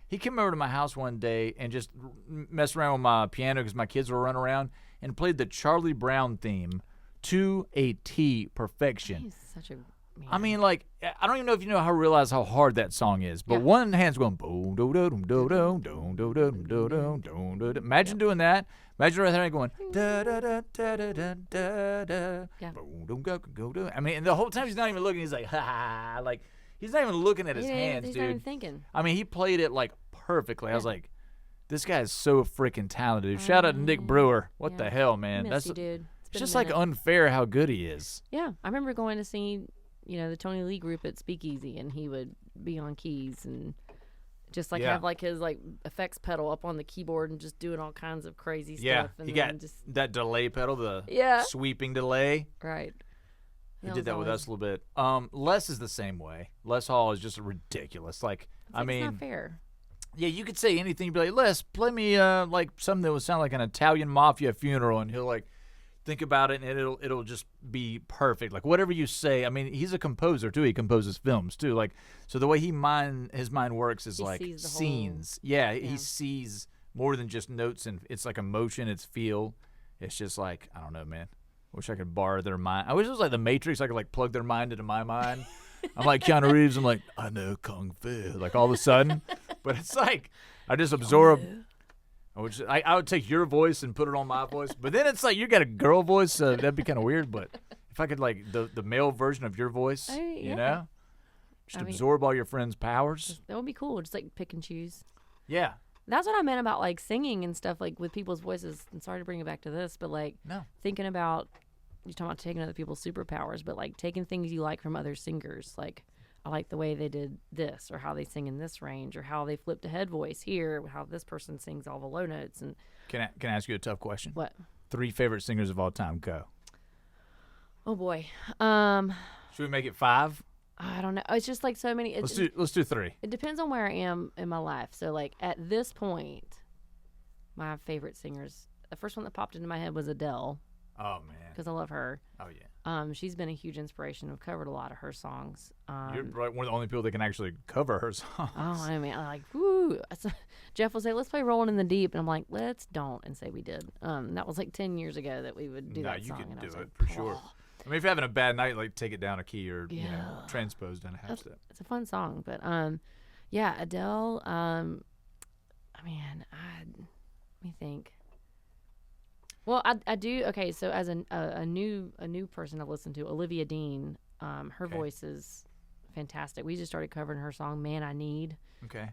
he came over to my house one day and just messed around with my piano because my kids were running around and played the Charlie Brown theme to a T perfection. He's such a man. I mean, like, I don't even know if you know realize how hard that song is, but one hand's going boom do do do do do do do do do do. Imagine doing that. Imagine right there going da da da da da da da da. Boom go go do. I mean, and the whole time he's not even looking. He's like ha ha. Like he's not even looking at his hands, he's dude. Not even thinking. I mean, he played it like perfectly. I was like, this guy is so freaking talented. Shout out to Nick Brewer. What the hell, man? That's dude. It's just like unfair how good he is. Yeah, I remember going to see, the Tony Lee group at Speakeasy, and he would be on keys and just like have like his like effects pedal up on the keyboard and just doing all kinds of crazy stuff. And he got just that delay pedal, the sweeping delay. Right. He did that with us a little bit. Les is the same way. Les Hall is just ridiculous. Like, I mean, it's not fair. Yeah, you could say anything. You'd be like, Les, play me like something that would sound like an Italian mafia funeral, and he'll like think about it, and it'll just be perfect. Like whatever you say. I mean, he's a composer too. He composes films too. Like so, the way his mind works is like scenes. Yeah, he sees more than just notes, and it's like emotion. It's feel. It's just like I don't know, man. Wish I could borrow their mind. I wish it was like the Matrix. I could like plug their mind into my mind. I'm like Keanu Reeves. I'm like I know kung fu. Like all of a sudden, but it's like I just absorb. I would take your voice and put it on my voice, but then it's like you got a girl voice, so that'd be kind of weird. But if I could like the male version of your voice, you know, just absorb all your friends' powers. That would be cool. Just like pick and choose. Yeah, that's what I meant about like singing and stuff like with people's voices. And sorry to bring it back to this, but like thinking about you're talking about taking other people's superpowers, but like taking things you like from other singers, like. I like the way they did this, or how they sing in this range, or how they flipped a head voice here, how this person sings all the low notes. And can I ask you a tough question? What? 3 favorite singers of all time. Go. Oh boy. Should we make it 5? I don't know. It's just like so many. Let's do 3. It depends on where I am in my life. So like at this point, my favorite singers. The first one that popped into my head was Adele. Oh man, because I love her. Oh yeah. She's been a huge inspiration. I've covered a lot of her songs. You're one of the only people that can actually cover her songs. Oh, I mean, I'm like, woo. Jeff will say, "Let's play Rolling in the Deep," and I'm like, "Let's don't," and say we did. That was like 10 years ago that we would do that song. No, you can do it like, for sure. I mean, if you're having a bad night, like take it down a key or transpose down a half step. It's a fun song, but yeah, Adele. Let me think. Well, I do. Okay, so as a new person I've listened to, Olivia Dean. Her voice is fantastic. We just started covering her song "Man I Need." Okay.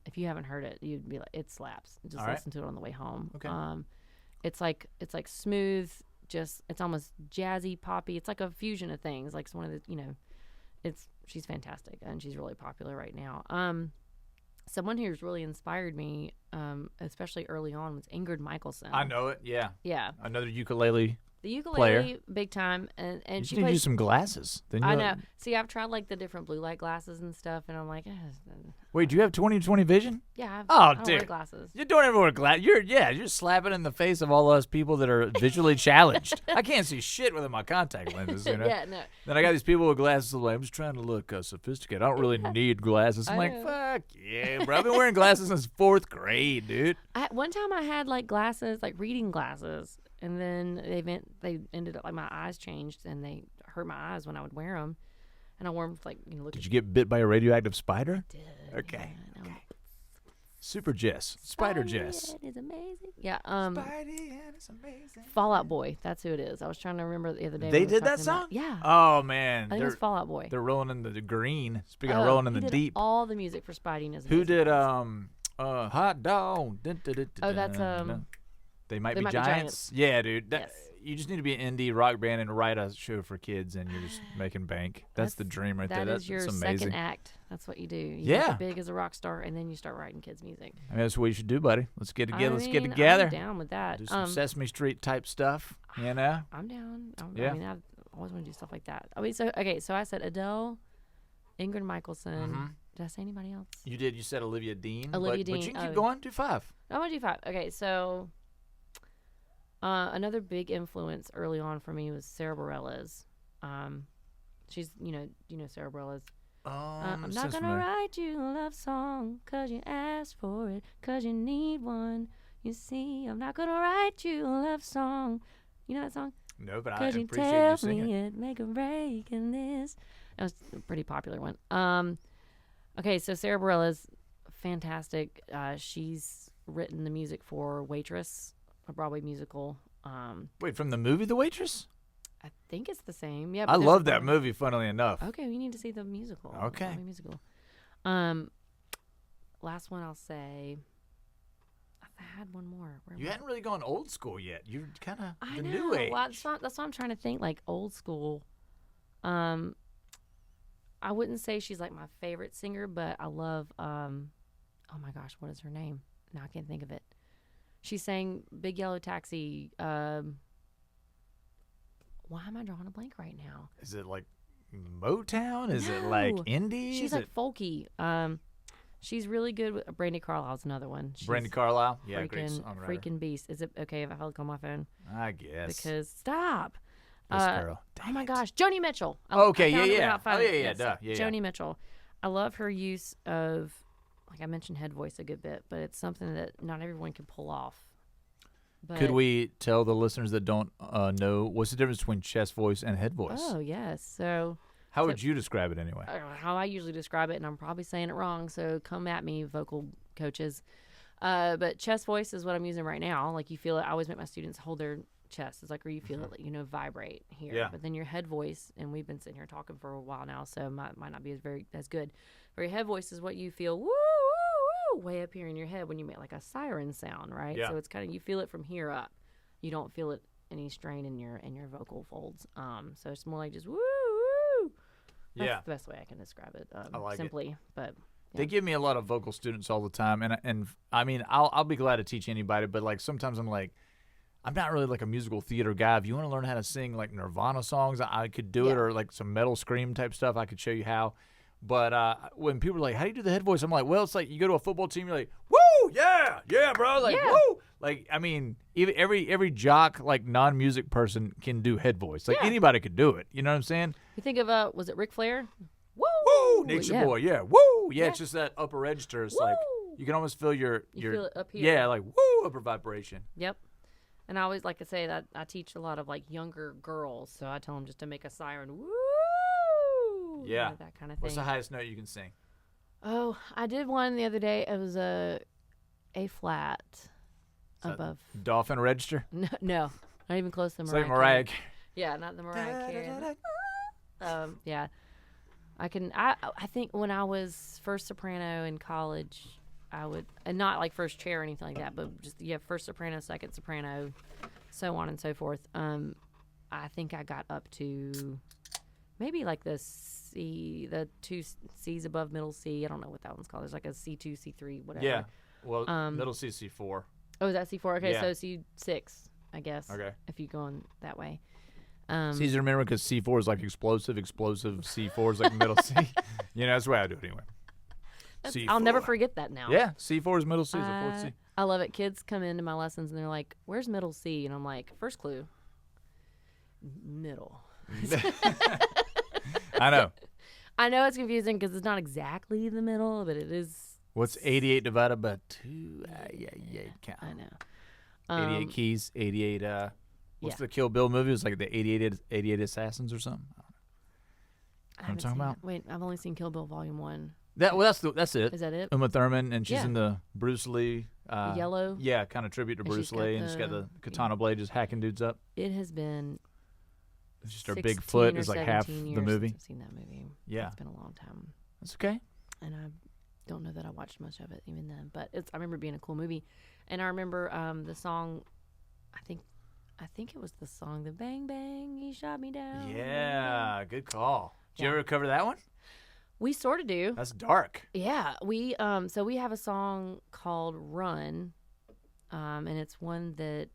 If you haven't heard it, you'd be like, it slaps. Just listen to it on the way home. Okay. It's like smooth. Just it's almost jazzy, poppy. It's like a fusion of things. Like it's one of the she's fantastic and she's really popular right now. Someone who's really inspired me, especially early on, was Ingrid Michaelson. I know it. Yeah. Yeah. Another ukulele. The ukulele, player. big time, and You she need to plays. use some glasses. Then I know. See, I've tried like the different blue light glasses and stuff, and I'm like, Wait, do you have 20/20 vision? yeah. Oh, I don't wear dude. glasses. You don't ever wear glasses. You're slapping in the face of all us people that are visually challenged. I can't see shit without my contact lenses. You know? Yeah, no. Then I got these people with glasses. Like, I'm just trying to look sophisticated. I don't really need glasses. I'm I like, know. fuck yeah, bro. I've been wearing glasses since 4th grade, dude. One time I had like glasses, like reading glasses, and then they ended up like my eyes changed and they hurt my eyes when I would wear them, and I wore them like look. Did you get bit by a radioactive spider? I did. Okay. Yeah, I know. Super Jess. Spider Jess. It is amazing. Yeah. Spidey and it's amazing. Fall Out Boy. That's who it is. I was trying to remember the other day. They when we did were that talking song? about- yeah. Oh, man. I think it was Fall Out Boy. They're rolling in the green. Speaking of rolling in he the did deep. all the music for Spidey and his Who amazing did voice. Hot Dog? Oh, that's They Might They Be Might Be Giants. Giants. Yeah, dude. Yes. You just need to be an indie rock band and write a show for kids, and you're just making bank. That's the dream right there. That That's is your amazing. second act. That's what you do. You Yeah. get big as a rock star, and then you start writing kids' music. I mean, that's what you should do, buddy. Let's get together. Let's get I'm together. down with that. Do some Sesame Street type stuff. You know. I'm down. Yeah. I mean, I always want to do stuff like that. I mean, so I said Adele, Ingrid Michaelson. Mm-hmm. Did I say anybody else? You did. You said Olivia Dean. Olivia but Dean, you can keep going. Do 5. I'm gonna do 5. Okay, so another big influence early on for me was Sarah Bareilles. She's you know Sarah Bareilles. I'm not sounds gonna familiar. write you a love song 'cause you asked for it, 'cause you need one. You see, I'm not gonna write you a love song. You know that song? No, but I 'Cause you appreciate tell you singing. me it make a break in this. That was a pretty popular one. Okay, so Sarah Bareilles, fantastic. She's written the music for Waitress, a Broadway musical. Wait, from the movie The Waitress? I think it's the same. Yeah, I but there's love a that Broadway- movie, funnily enough. Okay, we need to see the musical. Okay. Broadway musical. Last one I'll say. I had one more. Where You was hadn't really gone old school yet. You're kind of I the know. new age. Well, that's why I'm trying to think like old school. I wouldn't say she's like my favorite singer, but I love. Oh my gosh, what is her name? Now I can't think of it. She sang "Big Yellow Taxi." Why am I drawing a blank right now? Is it like Motown? Is it like No. indie? She's Is like it folky. She's really good with Brandy Carlisle's another one. She's Brandy Carlisle? Yeah, great freaking songwriter. beast. Is it okay if I look on my phone? I guess. Because stop. This girl. Oh my gosh, Joni Mitchell. Okay, I found it yeah. without finding it. duh, yeah. Joni Mitchell. I love her use of, like I mentioned, head voice a good bit, but it's something that not everyone can pull off. But, Could we tell the listeners that don't know what's the difference between chest voice and head voice? Oh yes. So How would you describe it anyway? how I usually describe it, and I'm probably saying it wrong, so come at me, vocal coaches. But chest voice is what I'm using right now. Like you feel it. I always make my students hold their chest. It's like where you feel it, like, vibrate here. Yeah. But then your head voice, and we've been sitting here talking for a while now, so might not be as good. But your head voice is what you feel woo woo woo way up here in your head when you make like a siren sound, right? Yeah. So it's kind of you feel it from here up. You don't feel it any strain in your vocal folds. So it's more like just woo woo. That's the best way I can describe it. I like it. simply, but. Yeah. They give me a lot of vocal students all the time, and I mean I'll be glad to teach anybody, but like sometimes I'm like I'm not really like a musical theater guy. If you want to learn how to sing like Nirvana songs, I could do it, or like some metal scream type stuff. I could show you how. But when people are like, how do you do the head voice? I'm like, well, it's like you go to a football team, you're like, woo, yeah, bro. Like, woo. Like, I mean, even every jock, like non-music person can do head voice. Like anybody could do it. You know what I'm saying? You think of, was it Ric Flair? Woo! Woo! Nature Boy, yeah. Woo! Yeah, it's just that upper register. It's like, you can almost feel your feel it up here. Yeah, like, woo, upper vibration. Yep. And I always like to say that I teach a lot of like younger girls, so I tell them just to make a siren, woo! Yeah. That kind of thing. What's the highest note you can sing? Oh, I did one the other day. It was a flat above. Dolphin register? No, not even close to It's Mariah. like Mariah. Yeah, not the Mariah Carey. Yeah, I think when I was first soprano in college, I would, and not like first chair or anything like that, but just first soprano, second soprano, so on and so forth. I think I got up to maybe like the two C's above middle C. I don't know what that one's called. There's like a C2, C3, whatever. Yeah. Well, middle C, C4. Oh, is that C4? Okay, Yeah. so C6, I guess. Okay. If you're going that way. It's easy to remember because C4 is like explosive. C4 is like middle C. You know, that's the way I do it anyway. C4. I'll never forget that now. Yeah, C4 is middle C, is the fourth C. I love it. Kids come into my lessons and they're like, where's middle C? And I'm like, first clue, middle. I know. I know it's confusing because it's not exactly the middle, but it is. What's 88 divided by 2? Count. I know. 88 keys, 88, what's Yeah. the Kill Bill movie? It was like the 88 Assassins or something. I I'm haven't talking seen about? it. Wait, I've only seen Kill Bill Volume 1. That's it. Is that it? Uma Thurman, and she's Yeah. in the Bruce Lee. Yellow? Yeah, kind of tribute to And Bruce she's got Lee, and she's got the the- katana blade just hacking dudes up. It has been It's just her 16 big foot or is like half 17 the years movie. since I've seen that movie. Yeah. It's been a long time. That's okay. And I don't know that I watched much of it even then, but I remember it being a cool movie. And I remember the song, I think it was the song, the Bang Bang, He Shot Me Down. Yeah, good call. Did you Yeah. ever cover that one? We sort of do. That's dark. Yeah, we so we have a song called Run, and it's one that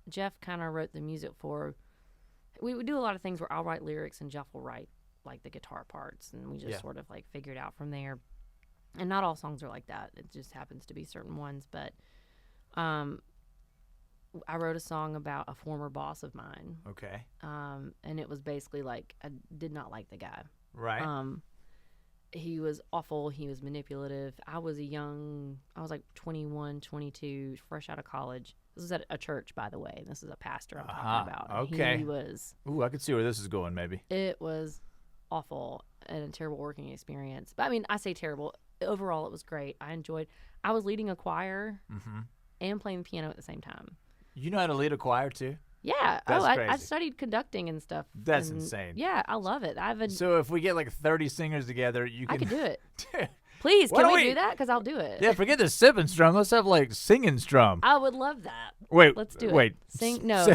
Jeff kind of wrote the music for. We would do a lot of things where I'll write lyrics and Jeff will write like the guitar parts, and we just sort of like figure it out from there. And not all songs are like that. It just happens to be certain ones. But I wrote a song about a former boss of mine, Okay. and it was basically like I did not like the guy. Right. He was awful. He was manipulative. I was like 21, 22, fresh out of college. This was at a church, by the way. And this is a pastor I'm talking about. And okay. He was. Ooh, I could see where this is going, maybe. It was awful and a terrible working experience. But I mean, I say terrible. Overall, it was great. I was leading a choir and playing the piano at the same time. You know how to lead a choir, too? Yeah. That's I crazy. studied conducting and stuff. That's and insane. Yeah, I love it. So if we get like 30 singers together, you can... I could do it. Please, Why can don't we we- do that? Because I'll do it. Yeah, forget the sipping strum. Let's have like singing strum. I would love that. Wait, Let's do it. Wait, Sing- no.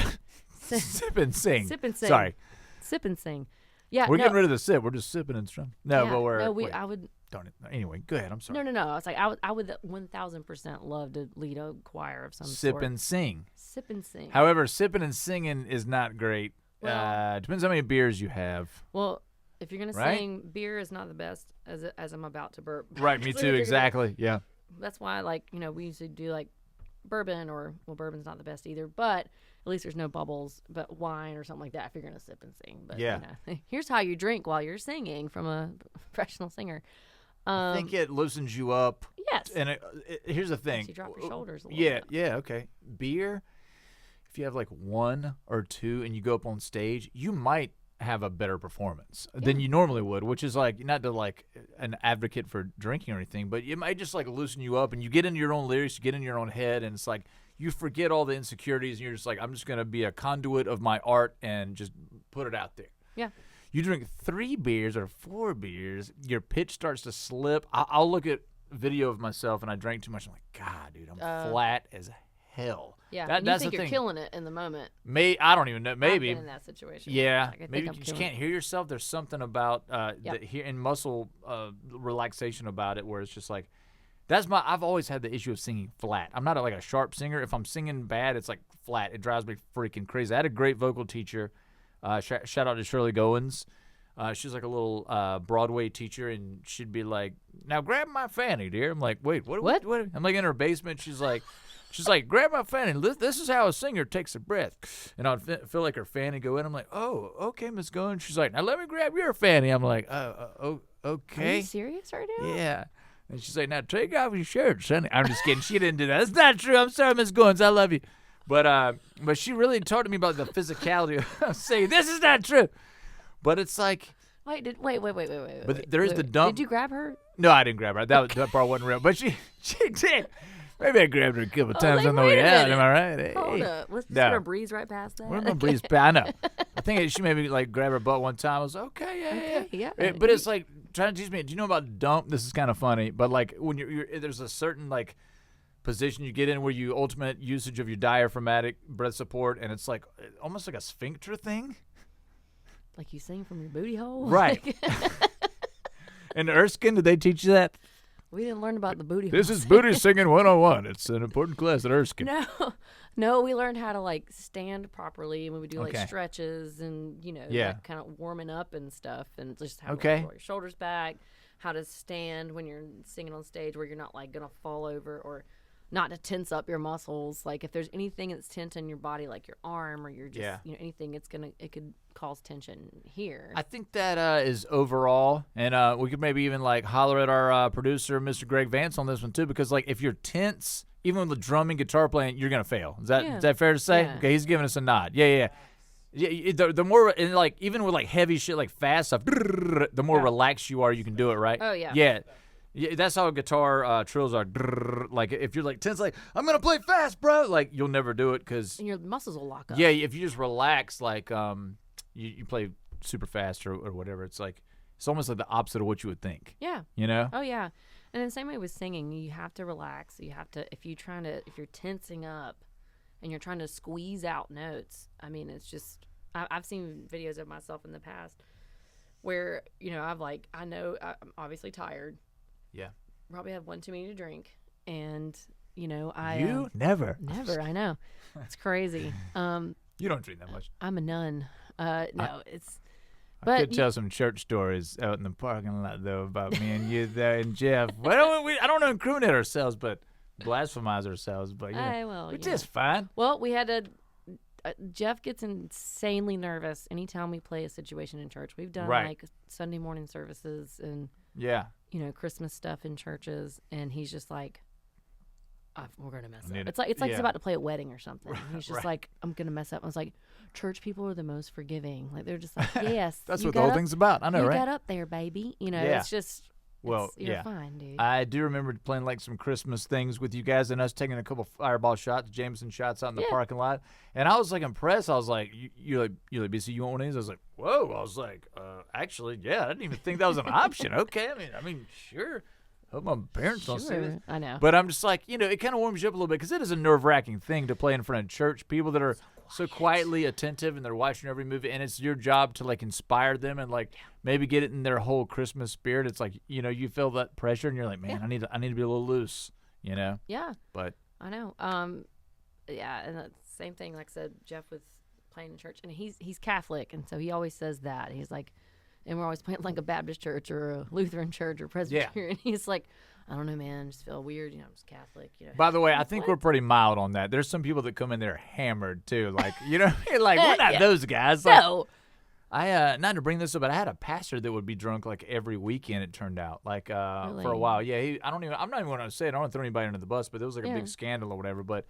Sip and sing. Sip and sing. Sorry, Sip and sing. Yeah, we're no, getting rid of the sip. We're just sipping and strum. No, yeah, but we're. no, wait, I would. don't. Anyway, go ahead. I'm sorry. No. I was like, I would 1,000% love to lead a choir of some Sip sort. and sing. Sip and sing. However, sipping and singing is not great. Well- Depends how many beers you have. Well, if you're gonna Right? sing, beer is not the best. As I'm about to burp. Right, me So if too. you're gonna- Exactly. Yeah. That's why, we usually do like bourbon bourbon's not the best either, but at least there's no bubbles. But wine or something like that if you're gonna sip and sing. But Yeah. here's how you drink while you're singing from a professional singer. I think it loosens you up. Yes. And here's the thing. Makes you drop your shoulders a little Yeah. bit. Yeah. Okay. Beer. If you have like one or two and you go up on stage, you might have a better performance than you normally would, which is like not to like an advocate for drinking or anything, but it might just like loosen you up and you get into your own lyrics, you get in your own head, and it's like you forget all the insecurities and you're just like, I'm just gonna be a conduit of my art and just put it out there. Yeah. You drink 3 beers or 4 beers, your pitch starts to slip. I'll look at video of myself and I drank too much. I'm like, God, dude, I'm flat as hell. Yeah, That- and you that's think the you're thing. killing it in the moment. I don't even know. Maybe. I've been in that situation. Yeah, Like, I think maybe I'm you just killing can't hear yourself. There's something about Yep. in muscle relaxation about it where it's just like I've always had the issue of singing flat. I'm not like a sharp singer. If I'm singing bad, it's like flat. It drives me freaking crazy. I had a great vocal teacher. Shout out to Shirley Goins. She's like a little Broadway teacher, and she'd be like, "Now grab my fanny, dear." I'm like, "Wait, what?" I'm like in her basement. She's like, "Grab my fanny. This is how a singer takes a breath." And I'd feel like her fanny go in. I'm like, "Oh, okay, Miss Goins." She's like, "Now let me grab your fanny." I'm like, "Oh, okay." Are you serious right now? Yeah. And she's like, "Now take off your shirt, Sonny." I'm just kidding. She didn't do that. That's not true. I'm sorry, Miss Goins. I love you. But she really taught me about the physicality of saying, "This is not true." But it's like. Wait. But there is the dump. Did you grab her? No, I didn't grab her. That part wasn't real. But she did. Maybe I grabbed her a couple times on the way out. Am I right? Hey. Hold up. Let's just gonna breeze right past that. We're gonna breeze past. I know. I think she maybe like grab her butt one time. I was okay, yeah. But it's like trying to teach me. Do you know about dump? This is kind of funny. But like when you're there's a certain like position you get in where you ultimate usage of your diaphragmatic breath support, and it's like almost like a sphincter thing. Like you sing from your booty hole? Right. And Erskine, did they teach you that? We didn't learn about the booty hole. This is Booty Singing 101. It's an important class at Erskine. No, we learned how to like stand properly, and we would do like stretches and, like, kind of warming up and stuff, and just how to roll your shoulders back, how to stand when you're singing on stage where you're not like going to fall over, or not to tense up your muscles. Like if there's anything that's tense in your body, like your arm or your just anything, it could cause tension here. I think that is overall, and we could maybe even like holler at our producer, Mr. Greg Vance, on this one too, because like if you're tense, even with the drumming, guitar playing, you're gonna fail. Is that fair to say? Yeah. Okay, he's giving us a nod. Yeah. The more, and like even with like heavy shit, like fast stuff, the more relaxed you are, you can do it, right? Oh yeah. Yeah, that's how guitar trills are. Like if you're like tense, like I'm gonna play fast, bro. Like you'll never do it because your muscles will lock up. Yeah, if you just relax, like you play super fast or whatever. It's like it's almost like the opposite of what you would think. Yeah. You know? Oh yeah. And the same way with singing, you have to relax. You have to if you're tensing up and you're trying to squeeze out notes. I mean, it's just I've seen videos of myself in the past where I know I'm obviously tired. Yeah. Probably have one too many to drink, and never. Never. I know. It's crazy. You don't drink that much. I'm a nun. No, it's. I could tell some church stories out in the parking lot though about me and you there and Jeff. I don't incriminate ourselves, but blasphemize ourselves. But we're just fine. Well, we had to. Jeff gets insanely nervous anytime we play a situation in church. We've done like Sunday morning services and Christmas stuff in churches, and he's just like, we're gonna mess up. It's like he's about to play a wedding or something. He's just like, I'm gonna mess up. I was like, church people are the most forgiving. Like they're just like, yes, that's what the whole thing's about. I know, right? You got up there, baby. It's just. Well, you're fine, dude. I do remember playing like some Christmas things with you guys and us taking a couple fireball shots, Jameson shots out in the parking lot. And I was like impressed. I was like, you're like, BC, you want one of these? I was like, whoa. I was like, actually, I didn't even think that was an option. Okay. I mean, sure. Hope my parents don't see this. I know. But I'm just like, it kind of warms you up a little bit because it is a nerve-wracking thing to play in front of church. People that are so quietly attentive and they're watching every movie, and it's your job to like inspire them and like maybe get it in their whole Christmas spirit. It's like, you feel that pressure and you're like, man, I need to be a little loose, Yeah. But I know. And the same thing, like I said, Jeff was playing in church, and he's Catholic, and so he always says that. He's like, and we're always playing like a Baptist church or a Lutheran church or Presbyterian. Yeah. He's like, I don't know, man, I just feel weird. I'm just Catholic. By the way, I think we're pretty mild on that. There's some people that come in there hammered too. Like, like we're not those guys. Like, no. I not to bring this up, but I had a pastor that would be drunk like every weekend. It turned out like really? For a while. Yeah, I'm not even going to say it. I don't want to throw anybody under the bus, but there was like a big scandal or whatever. But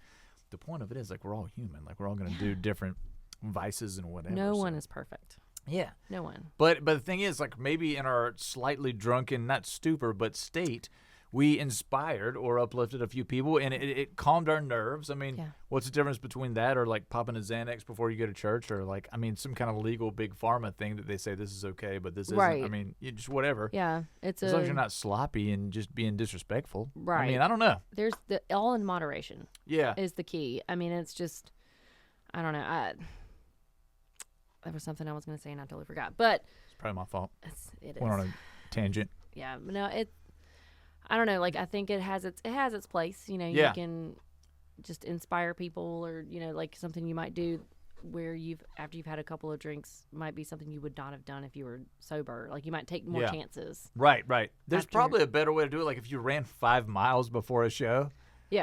the point of it is like we're all human. Like we're all going to do different vices and whatever. No one is perfect. Yeah. No one. But the thing is, like maybe in our slightly drunken, not stupor, but state, we inspired or uplifted a few people, and it calmed our nerves. I mean, what's the difference between that or like popping a Xanax before you go to church, or like, some kind of legal big pharma thing that they say this is okay, but this isn't. I mean, just whatever. Yeah, as long as you're not sloppy and just being disrespectful. Right. I mean, I don't know. There's all in moderation. Yeah. Is the key. I mean, it's just, I don't know. There was something I was going to say and I totally forgot, but it's probably my fault. It is. Went on a tangent. Yeah, no, I don't know. Like, I think it has its place. You know, you can just inspire people, or like something you might do where after you've had a couple of drinks might be something you would not have done if you were sober. Like, you might take more chances. Right. There's probably a better way to do it. Like, if you ran 5 miles before a show,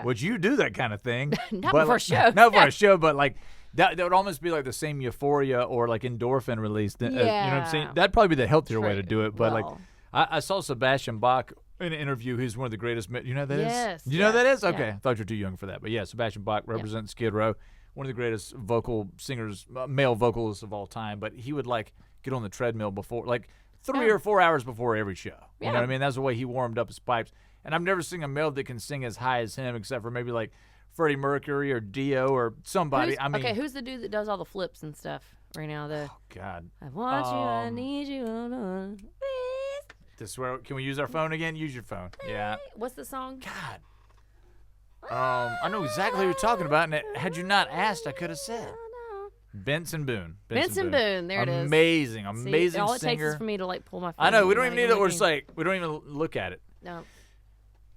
would you do that kind of thing? Not before a show. Not for a show, but like that would almost be like the same euphoria or like endorphin release. You know what I'm saying? That'd probably be the healthier way to do it. But like, I saw Sebastian Bach in an interview. He's one of the greatest. You know who that is? Yes. You know who that is? Okay. Yeah. I thought you were too young for that. But yeah, Sebastian Bach represents Skid Row. One of the greatest vocal singers, male vocalists of all time. But he would like get on the treadmill before, like 3 or 4 hours before every show. You know what I mean? That's the way he warmed up his pipes. And I've never seen a male that can sing as high as him, except for maybe like Freddie Mercury or Dio or somebody. Who's the dude that does all the flips and stuff right now? Oh God! I want you, I need you, please. Can we use our phone again? Use your phone. Yeah. What's the song? God. I know exactly what you're talking about, and had you not asked, I could have said. Benson Boone. Benson Boone. There it is. Amazing See, all singer. it takes is for me to like pull my phone. I know. We don't even need it. We're just like, we don't even look at it. No.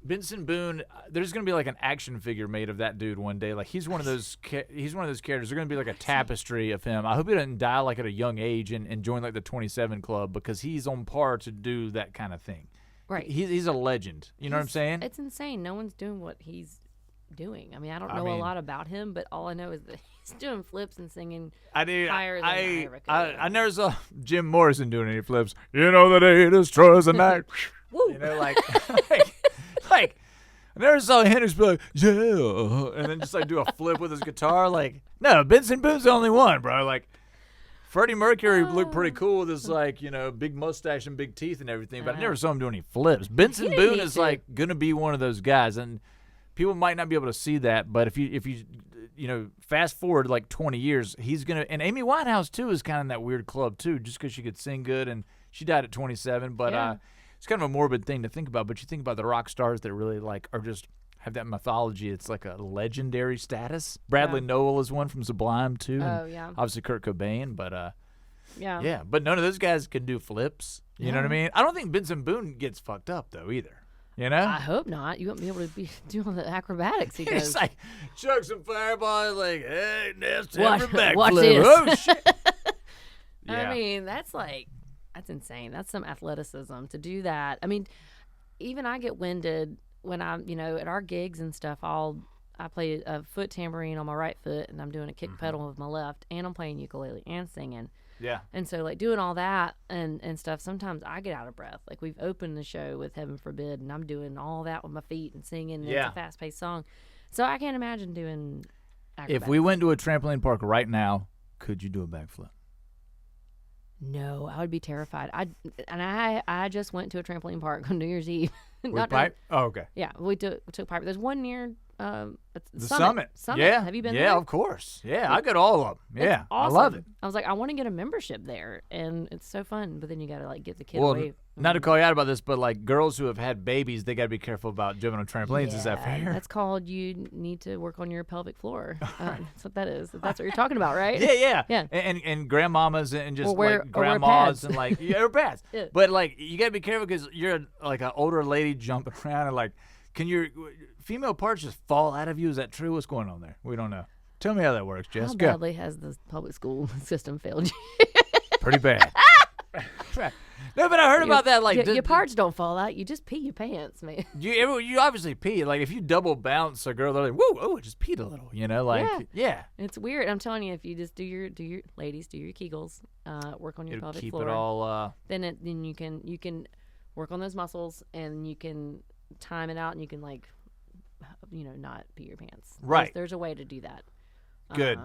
Benson Boone. There's gonna be like an action figure made of that dude one day. Like he's one of those. He's one of those characters. There's gonna be like a tapestry of him. I hope he doesn't die like at a young age and join like the 27 Club, because he's on par to do that kind of thing. Right. He's a legend. You know what I'm saying? It's insane. No one's doing what he's doing. I mean, I don't know a lot about him, but all I know is that he's doing flips and singing higher than I ever could. I never saw Jim Morrison doing any flips. You know the day destroys the night. Woo. You know, like I never saw Hendrix be like, yeah, and then just like do a flip with his guitar. Like, no, Benson Boone's the only one, bro. Like, Freddie Mercury looked pretty cool with his like, big mustache and big teeth and everything, but I never saw him do any flips. Benson Boone is like gonna be one of those guys, and people might not be able to see that, but if you fast forward like 20 years, he's gonna. And Amy Winehouse too is kind of in that weird club too, just because she could sing good, and she died at 27. But it's kind of a morbid thing to think about. But you think about the rock stars that really like are just have that mythology. It's like a legendary status. Bradley Nowell is one from Sublime too. Oh yeah. Obviously Kurt Cobain, but yeah. But none of those guys can do flips. You know what I mean? I don't think Benson Boone gets fucked up though either. You know? I hope not. You won't be able to be doing the acrobatics he does. He's like, chuck some fireballs, like, hey, next watch backflip. this. Oh, shit. I mean, that's insane. That's some athleticism to do that. I mean, even I get winded when I'm, at our gigs and stuff. I play a foot tambourine on my right foot, and I'm doing a kick pedal with my left, and I'm playing ukulele and singing. Yeah. And so, like, doing all that and stuff, sometimes I get out of breath. Like, we've opened the show with Heaven Forbid, and I'm doing all that with my feet and singing. And it's a fast-paced song. So I can't imagine doing acrobatics. If we went to a trampoline park right now, could you do a backflip? No, I would be terrified. I just went to a trampoline park on New Year's Eve. With pipe? Oh, okay. Yeah, we took pipe. There's one near the Summit. Yeah. Have you been there? Yeah, of course. Yeah, I got all of them. Yeah, awesome. I love it. I was like, I want to get a membership there, and it's so fun. But then you got to like get the kid well, away. Not to call you out about this, but like girls who have had babies, they got to be careful about jumping on trampolines. Is that fair? That's called you need to work on your pelvic floor. That's what that is. That's what you're talking about, right? Yeah. Yeah. And grandmamas and just like wear grandmas pads. and like wear pads. Yeah. But like you got to be careful because you're like an older lady jumping around and like, can your female parts just fall out of you? Is that true? What's going on there? We don't know. Tell me how that works, Jess. How badly has the public school system failed you? Pretty bad. No, but I heard about that. Like your parts don't fall out. You just pee your pants, man. You obviously pee. Like if you double bounce a girl, they're like, "Whoa, oh, I just peed a little." Like yeah. It's weird. I'm telling you, if you just do your ladies do your Kegels, work on your It'll pelvic keep floor. It all. Then you can work on those muscles, and you can time it out, and you can like, not pee your pants. Right. There's a way to do that. Good.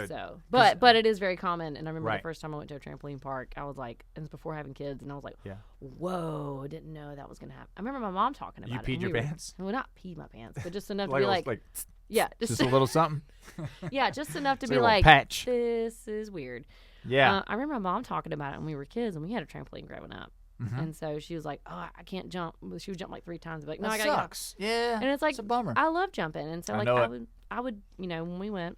So, but it is very common. And I remember the first time I went to a trampoline park, I was like, and it's before having kids, and I was like, whoa, didn't know that was gonna happen. I remember my mom talking about it. You peed your pants? Well, not peed my pants, but just enough to be like, yeah, just a little something. Yeah, just enough to it's be like patch. This is weird. Yeah. I remember my mom talking about it when we were kids, and we had a trampoline growing up. Mm-hmm. And so she was like, "Oh, I can't jump." She would jump like 3 times. Like, no, that I gotta sucks. Yeah. And it's like it's a bummer. I love jumping, and so like I would, when we went,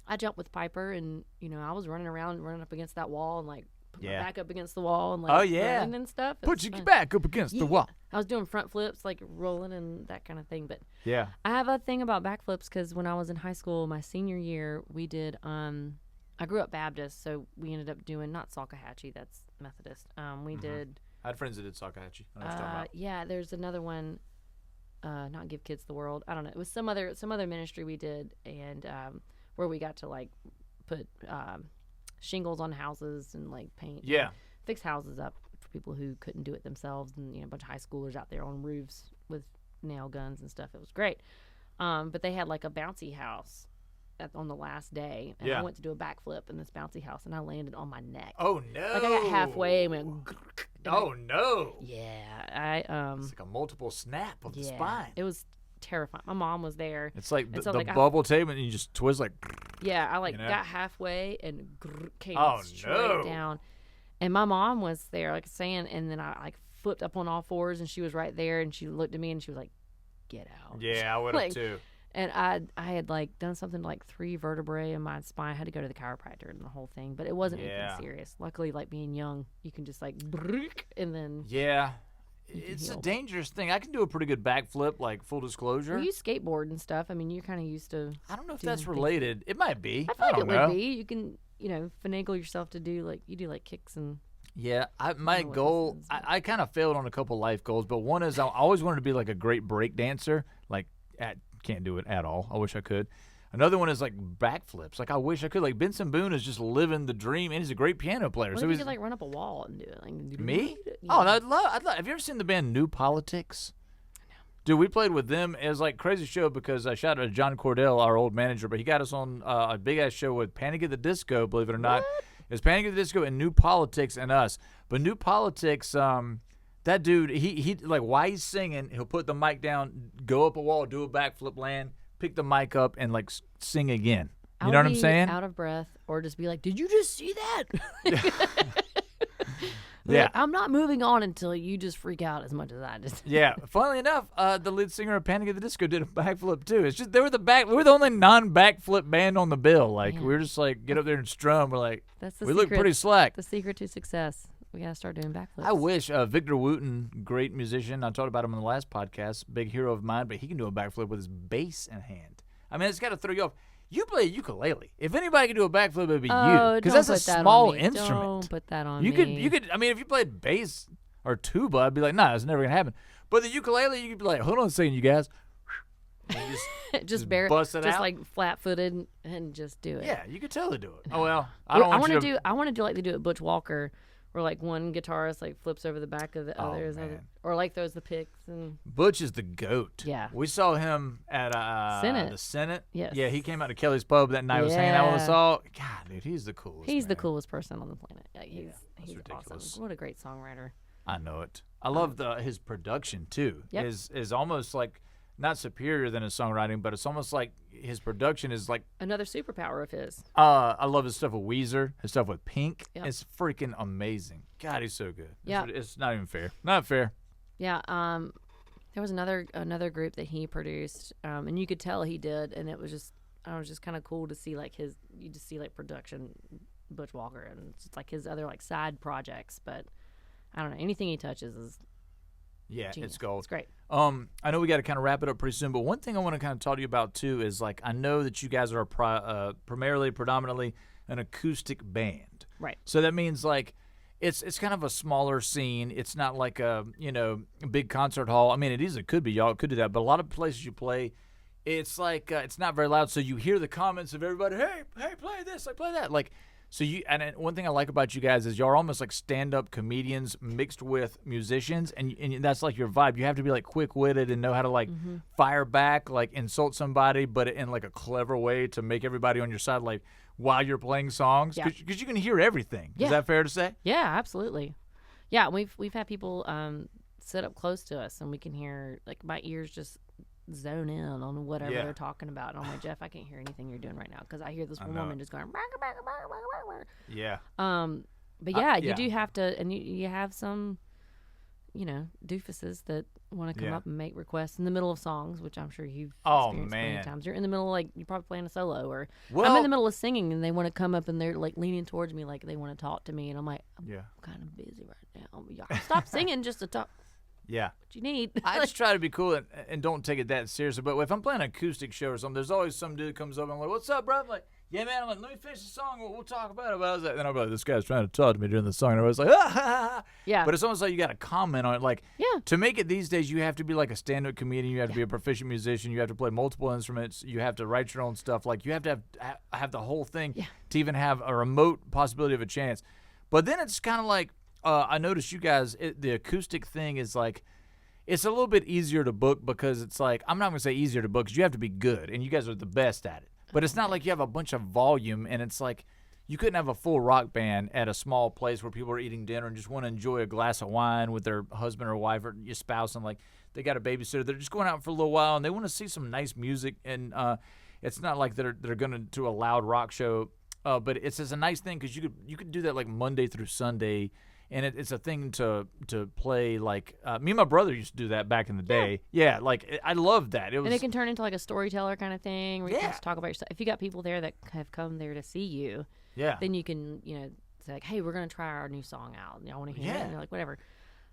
I jumped with Piper, and I was running around, running up against that wall, and like put my Yeah. back up against the wall and like Oh, yeah. running and stuff. It Put was your fun. back up against the Yeah. wall. I was doing front flips, like rolling and that kind of thing. But Yeah. I have a thing about backflips because when I was in high school, my senior year, we did. I grew up Baptist, so we ended up doing not Salcahatchee, that's Methodist. We did. I had friends that did Salcahatchee. I know what you're talking about. Yeah, there's another one. Not Give Kids the World. I don't know. It was some other ministry we did, and where we got to like put shingles on houses and like paint. Yeah. Fix houses up for people who couldn't do it themselves, and a bunch of high schoolers out there on roofs with nail guns and stuff. It was great. But they had like a bouncy house on the last day, and I went to do a backflip in this bouncy house, and I landed on my neck. Oh no! Like I got halfway and went. Oh no! Yeah, It's like a multiple snap of the spine. It was terrifying. My mom was there. It's like the so, like, bubble tape, and you just twist like. Yeah, I got halfway and came straight no. down, and my mom was there, like saying, and then I like flipped up on all fours, and she was right there, and she looked at me, and she was like, "Get out." Yeah, I would have too. And I had like done something like 3 vertebrae in my spine. I had to go to the chiropractor and the whole thing, but it wasn't anything serious. Luckily, like being young, you can just like and then it's a dangerous thing. I can do a pretty good backflip, like full disclosure. Well, you skateboard and stuff. I mean, you're kind of used to. I don't know if that's related. It might be. I feel like don't it know. would be. You can finagle yourself to do like kicks and. Yeah, my goal. I kind of failed on a couple life goals, but one is I always wanted to be like a great break dancer. Like can't do it at all. I wish I could. Another one is like backflips. Like I wish I could. Like Benson Boone is just living the dream, and he's a great piano player. What so if he's you could like run up a wall and do it? Like, me? Yeah. Oh, I'd love. Have you ever seen the band New Politics? Dude, we played with them. It was like a crazy show because I shot at John Cordell, our old manager, but he got us on a big ass show with Panic at the Disco. Believe it or not, it was Panic at the Disco and New Politics and us. But New Politics, that dude, he like while he's singing, he'll put the mic down, go up a wall, do a backflip, land, pick the mic up, and like sing again. You know what I'm saying? Out of breath, or just be like, "Did you just see that?" Yeah. Like, I'm not moving on until you just freak out as much as I just. Yeah. Funnily enough, the lead singer of Panic at the Disco did a backflip too. It's just we were the only non-backflip band on the bill. Like we were just like get up there and strum. We're like, That's the we secret, look pretty slack. The secret to success. We gotta start doing backflips. I wish Victor Wooten, great musician. I talked about him on the last podcast, big hero of mine, but he can do a backflip with his bass in hand. I mean, it's got to throw you off. You play ukulele. If anybody can do a backflip, it'd be you, because that's a small instrument. Don't put that on you me. You could. I mean, if you played bass or tuba, I'd be like, nah, it's never gonna happen. But the ukulele, you could be like, hold on a second, you guys. just bust it out. like flat-footed and just do it. Yeah, you could totally do it. Oh well, I want to do like they do at Butch Walker, where like one guitarist like flips over the back of the others, or like throws the picks and. Butch is the GOAT. Yeah, we saw him at Senate. The Senate. Yes. Yeah, he came out to Kelly's Pub that night. Was hanging out with us all. God, dude, he's the coolest. He's the coolest person on the planet. Like, he's ridiculous. Awesome. What a great songwriter. I know it. I love his production too. Yep. Is almost like not superior than his songwriting, but it's almost like his production is like another superpower of his. I love his stuff with Weezer, his stuff with Pink. Yep. It's freaking amazing. God, he's so good. Yeah, it's not even fair. Not fair. Yeah. There was another group that he produced, and you could tell he did, and it was just kind of cool to see like you just see like production, Butch Walker, and it's like his other like side projects, but I don't know, anything he touches is. Yeah, genius. it's gold. It's great. I know we got to kind of wrap it up pretty soon, but one thing I want to kind of talk to you about too is like I know that you guys are predominantly an acoustic band, right? So that means like it's kind of a smaller scene. It's not like a big concert hall. I mean, it could be y'all could do that, but a lot of places you play, it's like it's not very loud, so you hear the comments of everybody. Hey, play this, like play that, like. So and one thing I like about you guys is y'all are almost like stand-up comedians mixed with musicians, and that's like your vibe. You have to be like quick-witted and know how to like fire back, like insult somebody, but in like a clever way to make everybody on your side like while you're playing songs, because you can hear everything. Yeah. Is that fair to say? Yeah, absolutely. Yeah, we've had people sit up close to us, and we can hear like my ears just zone in on whatever they're talking about. And I'm like, Jeff, I can't hear anything you're doing right now because I hear this woman just going. Yeah. But yeah, you do have to, and you have some. doofuses that want to come Yeah. up and make requests in the middle of songs, which I'm sure you've Oh, experienced man. many times. You're in the middle, like, you're probably playing a solo, or I'm Well- in the middle of singing and they want to come up and they're like leaning towards me like they want to talk to me, and I'm like, I'm Yeah. kind of busy right now. Y'all stop singing just to talk. Yeah. What you need? I just try to be cool and don't take it that seriously. But if I'm playing an acoustic show or something, there's always some dude comes up and I'm like, "What's up, bro?" I'm like, "Yeah, man." I'm like, "Let me finish the song. We'll talk about it." But I was like, then I'm like, "This guy's trying to talk to me during the song," and I was like, "Ah, ha, ha, ha." Yeah. But it's almost like you got to comment on it. Like, Yeah. to make it these days, you have to be like a stand-up comedian. You have to be a proficient musician. You have to play multiple instruments. You have to write your own stuff. Like, you have to have the whole thing to even have a remote possibility of a chance. But then it's kind of like I noticed you guys. The acoustic thing is like. It's a little bit easier to book because it's like, I'm not going to say easier to book because you have to be good, and you guys are the best at it. But it's not like you have a bunch of volume, and it's like you couldn't have a full rock band at a small place where people are eating dinner and just want to enjoy a glass of wine with their husband or wife or your spouse, and like they got a babysitter. They're just going out for a little while, and they want to see some nice music, and it's not like they're going to do a loud rock show, but it's a nice thing because you could do that like Monday through Sunday. And it's a thing to play, like, me and my brother used to do that back in the day. Yeah, like, I loved that. It was, and it can turn into like a storyteller kind of thing where you can Yeah. just talk about yourself. If you got people there that have come there to see you, yeah. then you can, say like, hey, we're going to try our new song out. I want to hear it. Yeah. And you're like, whatever.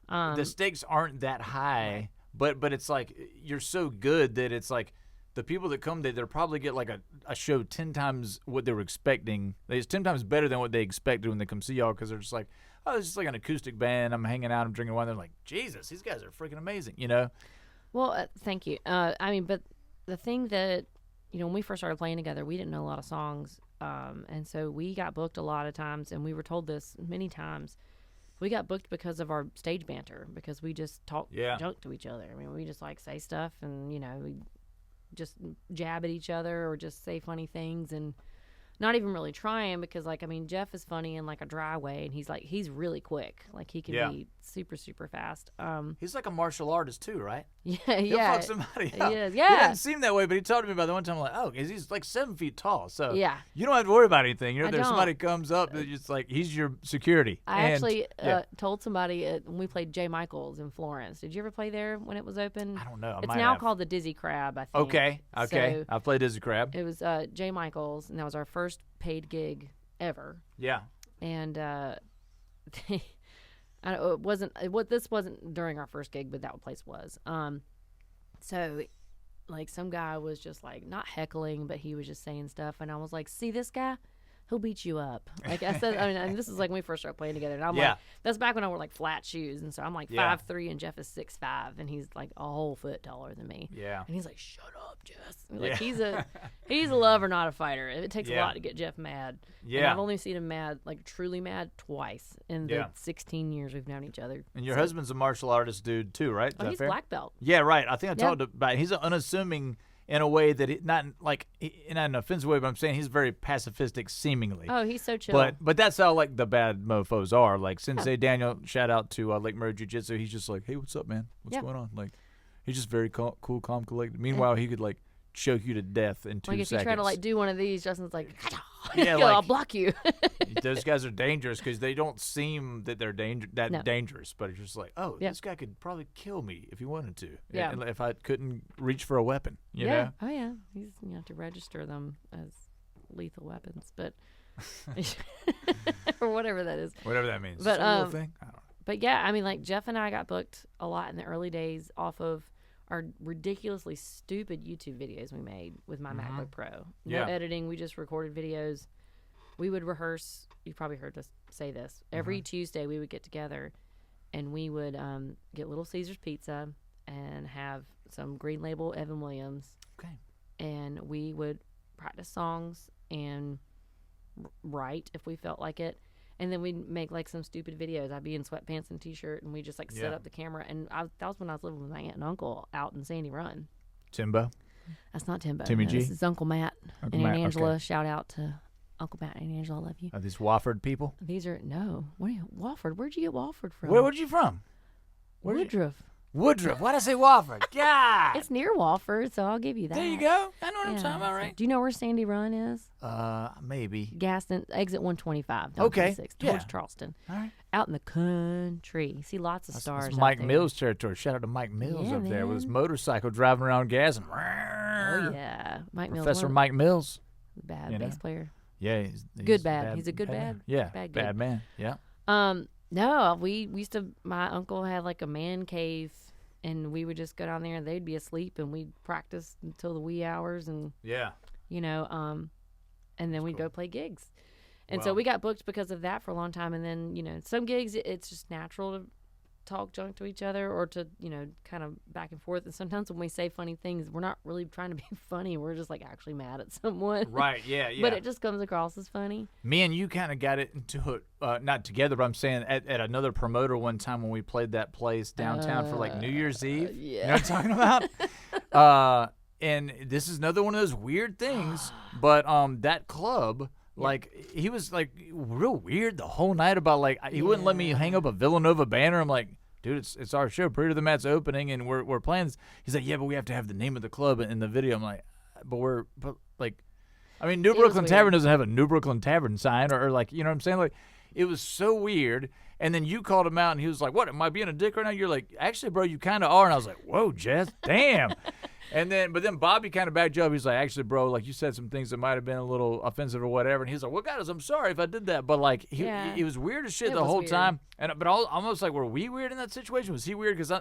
The stakes aren't that high, but it's like you're so good that it's like the people that come there, they'll probably get like a show 10 times what they were expecting. It's 10 times better than what they expected when they come see y'all because they're just like, oh, it's just like an acoustic band. I'm hanging out. I'm drinking wine. They're like, Jesus, these guys are freaking amazing, Well, thank you. But the thing that, when we first started playing together, we didn't know a lot of songs. And so we got booked a lot of times, and we were told this many times. We got booked because of our stage banter, because we just talk junk to each other. I mean, we just like say stuff and, we just jab at each other or just say funny things and not even really trying because, like, I mean, Jeff is funny in, like, a dry way, and he's really quick. Like, he can be super, super fast. He's like a martial artist, too, right? Yeah, He'll yeah. fuck somebody up. He is, He yeah. doesn't seem that way, but he told me about the one time, I'm like, oh, because he's like 7 feet tall. So Yeah. you don't have to worry about anything. I There's don't. somebody comes up, that's just like, he's your security. I And, actually yeah. told somebody when we played J. Michael's in Florence. Did you ever play there when it was open? I don't know. I It's might now have. called the Dizzy Crab, I think. Okay. So I've played Dizzy Crab. it was J. Michael's, and that was our first paid gig ever. Yeah. And this wasn't during our first gig, but that place was. So, like, some guy was just like not heckling, but he was just saying stuff, and I was like, "See this guy? He'll beat you up." Like I said, I mean, and this is like when we first started playing together, and I'm like, that's back when I wore like flat shoes, and so I'm like 5'3", and Jeff is 6'5", and he's like a whole foot taller than me. Yeah. And he's like, "Shut up, Jess." Like he's a lover, not a fighter. It takes a lot to get Jeff mad. Yeah. And I've only seen him mad, like truly mad, twice in the 16 years we've known each other. And your husband's a martial artist dude too, right? Is Oh, that he's fair? black belt. Yeah, right. I think I talked about it. He's unassuming in a way that not in an offensive way, but I'm saying he's very pacifistic seemingly. Oh, he's so chill. But that's how like the bad mofos are. Like Sensei Daniel, shout out to Lake Murray Jiu Jitsu. He's just like, hey, what's up, man? What's going on? Like, he's just very cool, calm, collected. Meanwhile, he could like choke you to death in 2 like if seconds. you try to like do one of these, Justin's like, Yeah, I'll like- block you. Those guys are dangerous because they don't seem that they're No. dangerous, but it's just like, oh, Yeah. this guy could probably kill me if he wanted to. Yeah. And if I couldn't reach for a weapon, you yeah. know? Oh yeah. He's to register them as lethal weapons, but or whatever that is. Whatever that means. But, Is that a real thing? I don't know. But yeah, I mean, like Jeff and I got booked a lot in the early days off of our ridiculously stupid YouTube videos we made with my MacBook Pro. No Yeah. editing. We just recorded videos. We would rehearse. You probably heard us say this. Every Tuesday we would get together and we would get Little Caesars pizza and have some Green Label Evan Williams. Okay. And we would practice songs and write if we felt like it. And then we'd make like some stupid videos. I'd be in sweatpants and t-shirt, and we just like set Yeah. up the camera. And that was when I was living with my aunt and uncle out in Sandy Run. Timbo. That's not Timbo. Timmy No, G? This is Uncle Matt Uncle and Matt, Aunt Angela. okay. Shout out to Uncle Matt and Aunt Angela. I love you. Are these Wofford people? These are no. What are you, Wofford? Where'd you get Wofford from? Where'd you from? Where'd you- Woodruff. Woodruff. Why'd I say Wofford? God. It's near Walford, so I'll give you that. There you go. I know what I'm talking about, So right? do you know where Sandy Run is? Maybe. Gaston, exit 125. Okay, 26, yeah. towards Charleston. All right. Out in the country. You see lots of That's stars. out Mike there. Mills territory. Shout out to Mike Mills Yeah, up there with his man. motorcycle driving around gas and Oh yeah, Mike Mills. Professor one of Mike Mills. the bad you know. bass player. Yeah, he's Good bad. He's a good bad? Yeah, Bad good. bad man. Yeah. No, we used to. My uncle had like a man cave, and we would just go down there, and they'd be asleep, and we'd practice until the wee hours, and Yeah. and then we'd go play gigs. And so Wow. we got booked because of that for a long time. And then, some gigs, it's just natural to talk junk to each other or to, kind of back and forth. And sometimes when we say funny things, we're not really trying to be funny. We're just like actually mad at someone. Right. Yeah. Yeah. But it just comes across as funny. Me and you kind of got it into it, not together, but I'm saying at another promoter one time when we played that place downtown for like New Year's Eve. Yeah. You know what I'm talking about? And this is another one of those weird things, but that club, like, he was like real weird the whole night about like he wouldn't let me hang up a Villanova banner. I'm like, dude, it's our show. Prettier Than Matt's opening, and we're playing this. He's like, yeah, but we have to have the name of the club in the video. I'm like, but I mean, New It was Brooklyn weird. Tavern doesn't have a New Brooklyn Tavern sign or like, you know what I'm saying? Like, it was so weird. And then you called him out, and he was like, what, am I being a dick right now? You're like, actually, bro, you kind of are. And I was like, whoa, Jess, damn. But then Bobby kind of backed you up. He's like, actually, bro, like you said some things that might have been a little offensive or whatever. And he's like, well, guys, I'm sorry if I did that. But like, he was weird as shit It the was whole weird. time. But almost like, were we weird in that situation? Was he weird? Because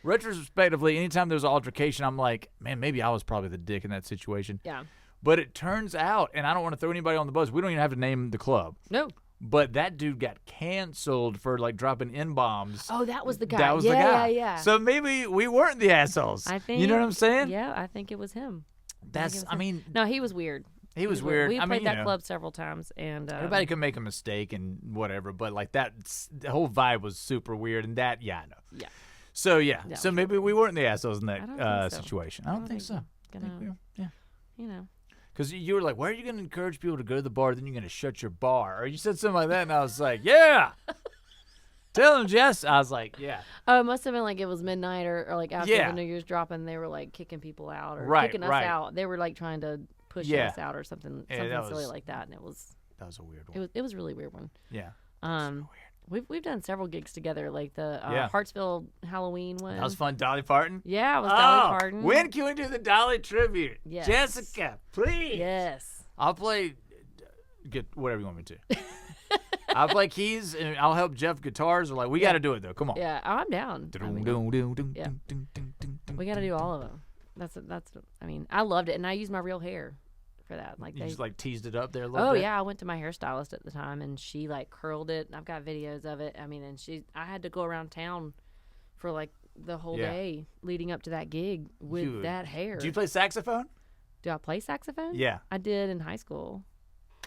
retrospectively, anytime there's an altercation, I'm like, man, maybe I was probably the dick in that situation. Yeah. But it turns out, and I don't want to throw anybody on the bus, we don't even have to name the club. No. But that dude got canceled for like dropping N-bombs. Oh, that was the guy. That was the Yeah, guy. yeah. So maybe we weren't the assholes. I think. You know what I'm saying? Yeah, I think it was him. I mean, No, he was weird. he was weird. We I played mean, that club several times, and everybody can make a mistake and whatever, but like the whole vibe was super weird, and I know. Yeah. So yeah, That so was maybe we weren't the assholes in I don't that think so. situation. I don't think so. Yeah. You know. Because you were like, why are you going to encourage people to go to the bar, then you're going to shut your bar? Or you said something like that, and I was like, yeah. Tell him, Jess. I was like, yeah. Oh, it must have been like it was midnight or like after Yeah. the New Year's drop, and they were like kicking people out or Right, kicking us right. out. They were like trying to push Yeah. us out or something, Yeah, something that silly was- like that, and it was That was a weird one. it was a really weird one. Yeah. We've done several gigs together, like the Yeah. Hartsville Halloween one. That was fun. Dolly Parton? Yeah, it was Dolly Parton. When can we do the Dolly tribute? Yes. Jessica, please. Yes. I'll play whatever you want me to. I'll play keys, and I'll help Jeff guitars. Or like, we got to do it, though. Come on. Yeah, I'm down. I mean, yeah. We got to do all of them. That's. I mean, I loved it, and I used my real hair for that. Like You they. just like teased it up there a little Oh bit? yeah, I went to my hairstylist at the time, and she like curled it. I've got videos of it. I mean, and I had to go around town for like the whole Yeah. day leading up to that gig with Dude, that hair. Do you play saxophone? Do I play saxophone? Yeah. I did in high school.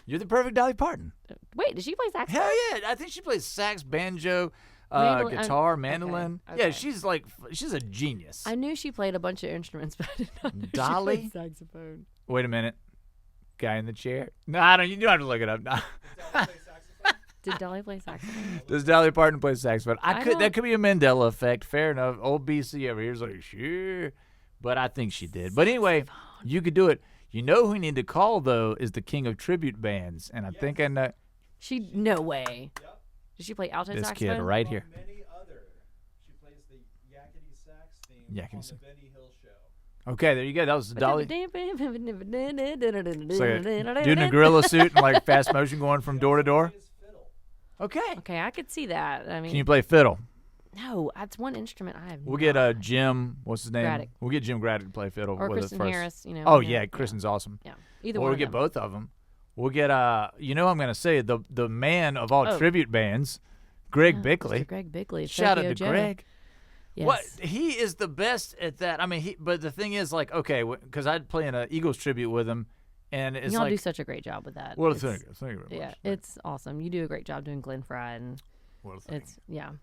You're the perfect Dolly Parton. Wait, did she play saxophone? Hell yeah. I think she plays sax, banjo, okay. guitar, mandolin. Yeah, Okay. she's a genius. I knew she played a bunch of instruments, but I did not know Dolly? she played saxophone. Wait a minute. Guy in the chair? No, I don't. You don't have to look it up. No. Did Dolly play saxophone? Does Dolly Parton play saxophone? I That don't- could be a Mandela effect. Fair enough. Old BC over here is like, sure. But I think she did. But anyway, you could do it. You know who we need to call, though, is the king of tribute bands. And I think I know No way. Yep. Did she play alto this saxophone? kid right here. Many other. She plays the yakety sax theme Yakety on sax. the Benny Hill show. Okay, there you go. That was Dolly. Okay, Doing a gorilla suit and like fast motion going from door to door. She is fiddle. Okay. I could see that. I mean, Can you play fiddle? no, that's one instrument I have. We'll get Jim. What's his name? Braddock. We'll get Jim Braddock to play fiddle or with Kristen us first. Harris. You know. Oh yeah, Kristen's awesome. Yeah, either Or one. we'll of get them. both of them. We'll get you know what I'm gonna say, the man of all Oh. tribute bands, Greg Yeah, Bickley. Mr. Greg Bickley. Shout out Tokyo to Joe. Greg. Yes. What he is the best at that. I mean, but the thing is, like, okay, because I'd play in an Eagles tribute with him, and it's Y'all like, do such a great job with that. well, It's- thank you very Yeah, much. it's awesome. You do a great job doing Glenn Fry, and Well, thank it's yeah.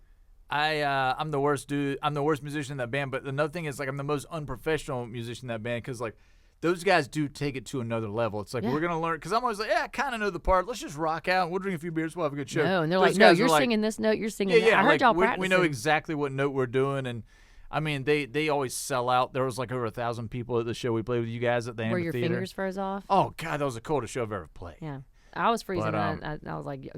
I'm the worst dude. I'm the worst musician in that band. But another thing is, like, I'm the most unprofessional musician in that band because, like, those guys do take it to another level. It's like, Yeah. we're going to learn. Because I'm always like, yeah, I kind of know the part. Let's just rock out. We'll drink a few beers. We'll have a good show. No, and they're Those like, no, guys are you're like, singing this note, you're singing yeah, that. yeah. I heard like, y'all we practicing. know exactly what note we're doing. And I mean, they always sell out. There was like over 1,000 people at the show we played with you guys at the Where your amphitheater. fingers froze off. Oh God, that was the coldest show I've ever played. Yeah, I was freezing. But, I was like,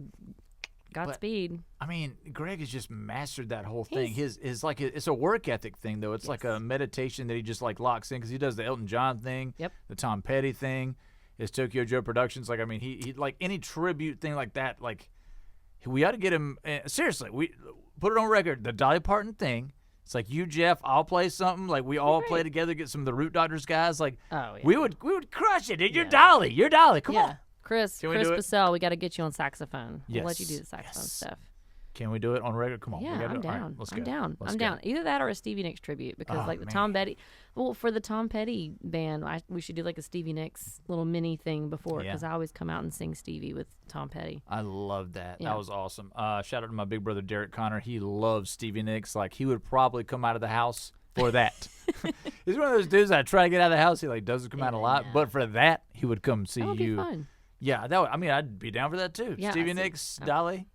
Godspeed. I mean, Greg has just mastered that whole thing. He's- His like it's a work ethic thing though. It's Yes. like a meditation that he just like locks in because he does the Elton John thing, Yep. the Tom Petty thing, his Tokyo Joe Productions. Like I mean, he like any tribute thing like that. Like we ought to get him. Seriously, we put it on record. The Dolly Parton thing. It's like you, Jeff. I'll play something. Like we all play together. Get some of the Root Doctors guys. Like Oh, yeah. we would crush it. Dude. You're Yeah. Dolly. You're Dolly. Come yeah. on. Chris Can we do it? Bassell, we got to get you on saxophone. We'll let you do Yes. the saxophone Yes. stuff. Can we do it on record? Come on. Yeah, we gotta I'm do it. All right, down. let's I'm go. down. Let's I'm go. down. Either that or a Stevie Nicks tribute because Oh, like the man. Tom Petty. Well, for the Tom Petty band, we should do like a Stevie Nicks little mini thing before Yeah. because I always come out and sing Stevie with Tom Petty. I love that. Yeah. That was awesome. Shout out to my big brother Derek Connor. He loves Stevie Nicks. Like he would probably come out of the house for that. He's one of those dudes that I try to get out of the house. He like doesn't come out a lot, Yeah. but for that he would come see That would you. be fun. Yeah, that. I mean, I'd be down for that too. Yeah, Stevie I see. Nicks, Dolly.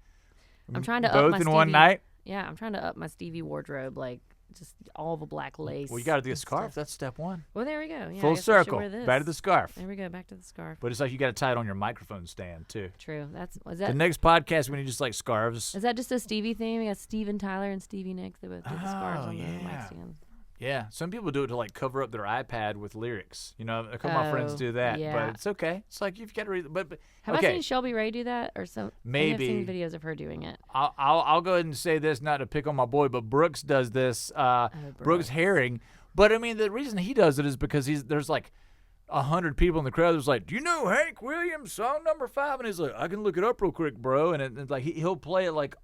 I'm trying to up both my in one Stevie- night. Yeah, I'm trying to up my Stevie wardrobe, like just all the black lace. Well, you got to do a and scarf. stuff. That's step one. Well, there we go. Yeah, I Full guess I should circle. wear this. Back to the scarf. There we go. Back to the scarf. But it's like you got to tie it on your microphone stand too. True. Is The that next podcast we need just like scarves. is that just a Stevie theme? We got Steven Tyler and Stevie Nicks. They both did the scarves Oh, on the mic yeah. stand. Yeah, some people do it to like cover up their iPad with lyrics. You know, a couple of my friends Oh, do that, yeah. but it's okay. It's like you've got to read. But Have okay. I seen Shelby Ray do that or some? Maybe I've seen Maybe. videos of her doing it. I'll go ahead and say this, not to pick on my boy, but Brooks does this. Brooks Brooks. Herring. But I mean, the reason he does it is because there's like 100 people in the crowd. There's like, do you know Hank Williams song number 5? And he's like, I can look it up real quick, bro. And it's like he'll play it like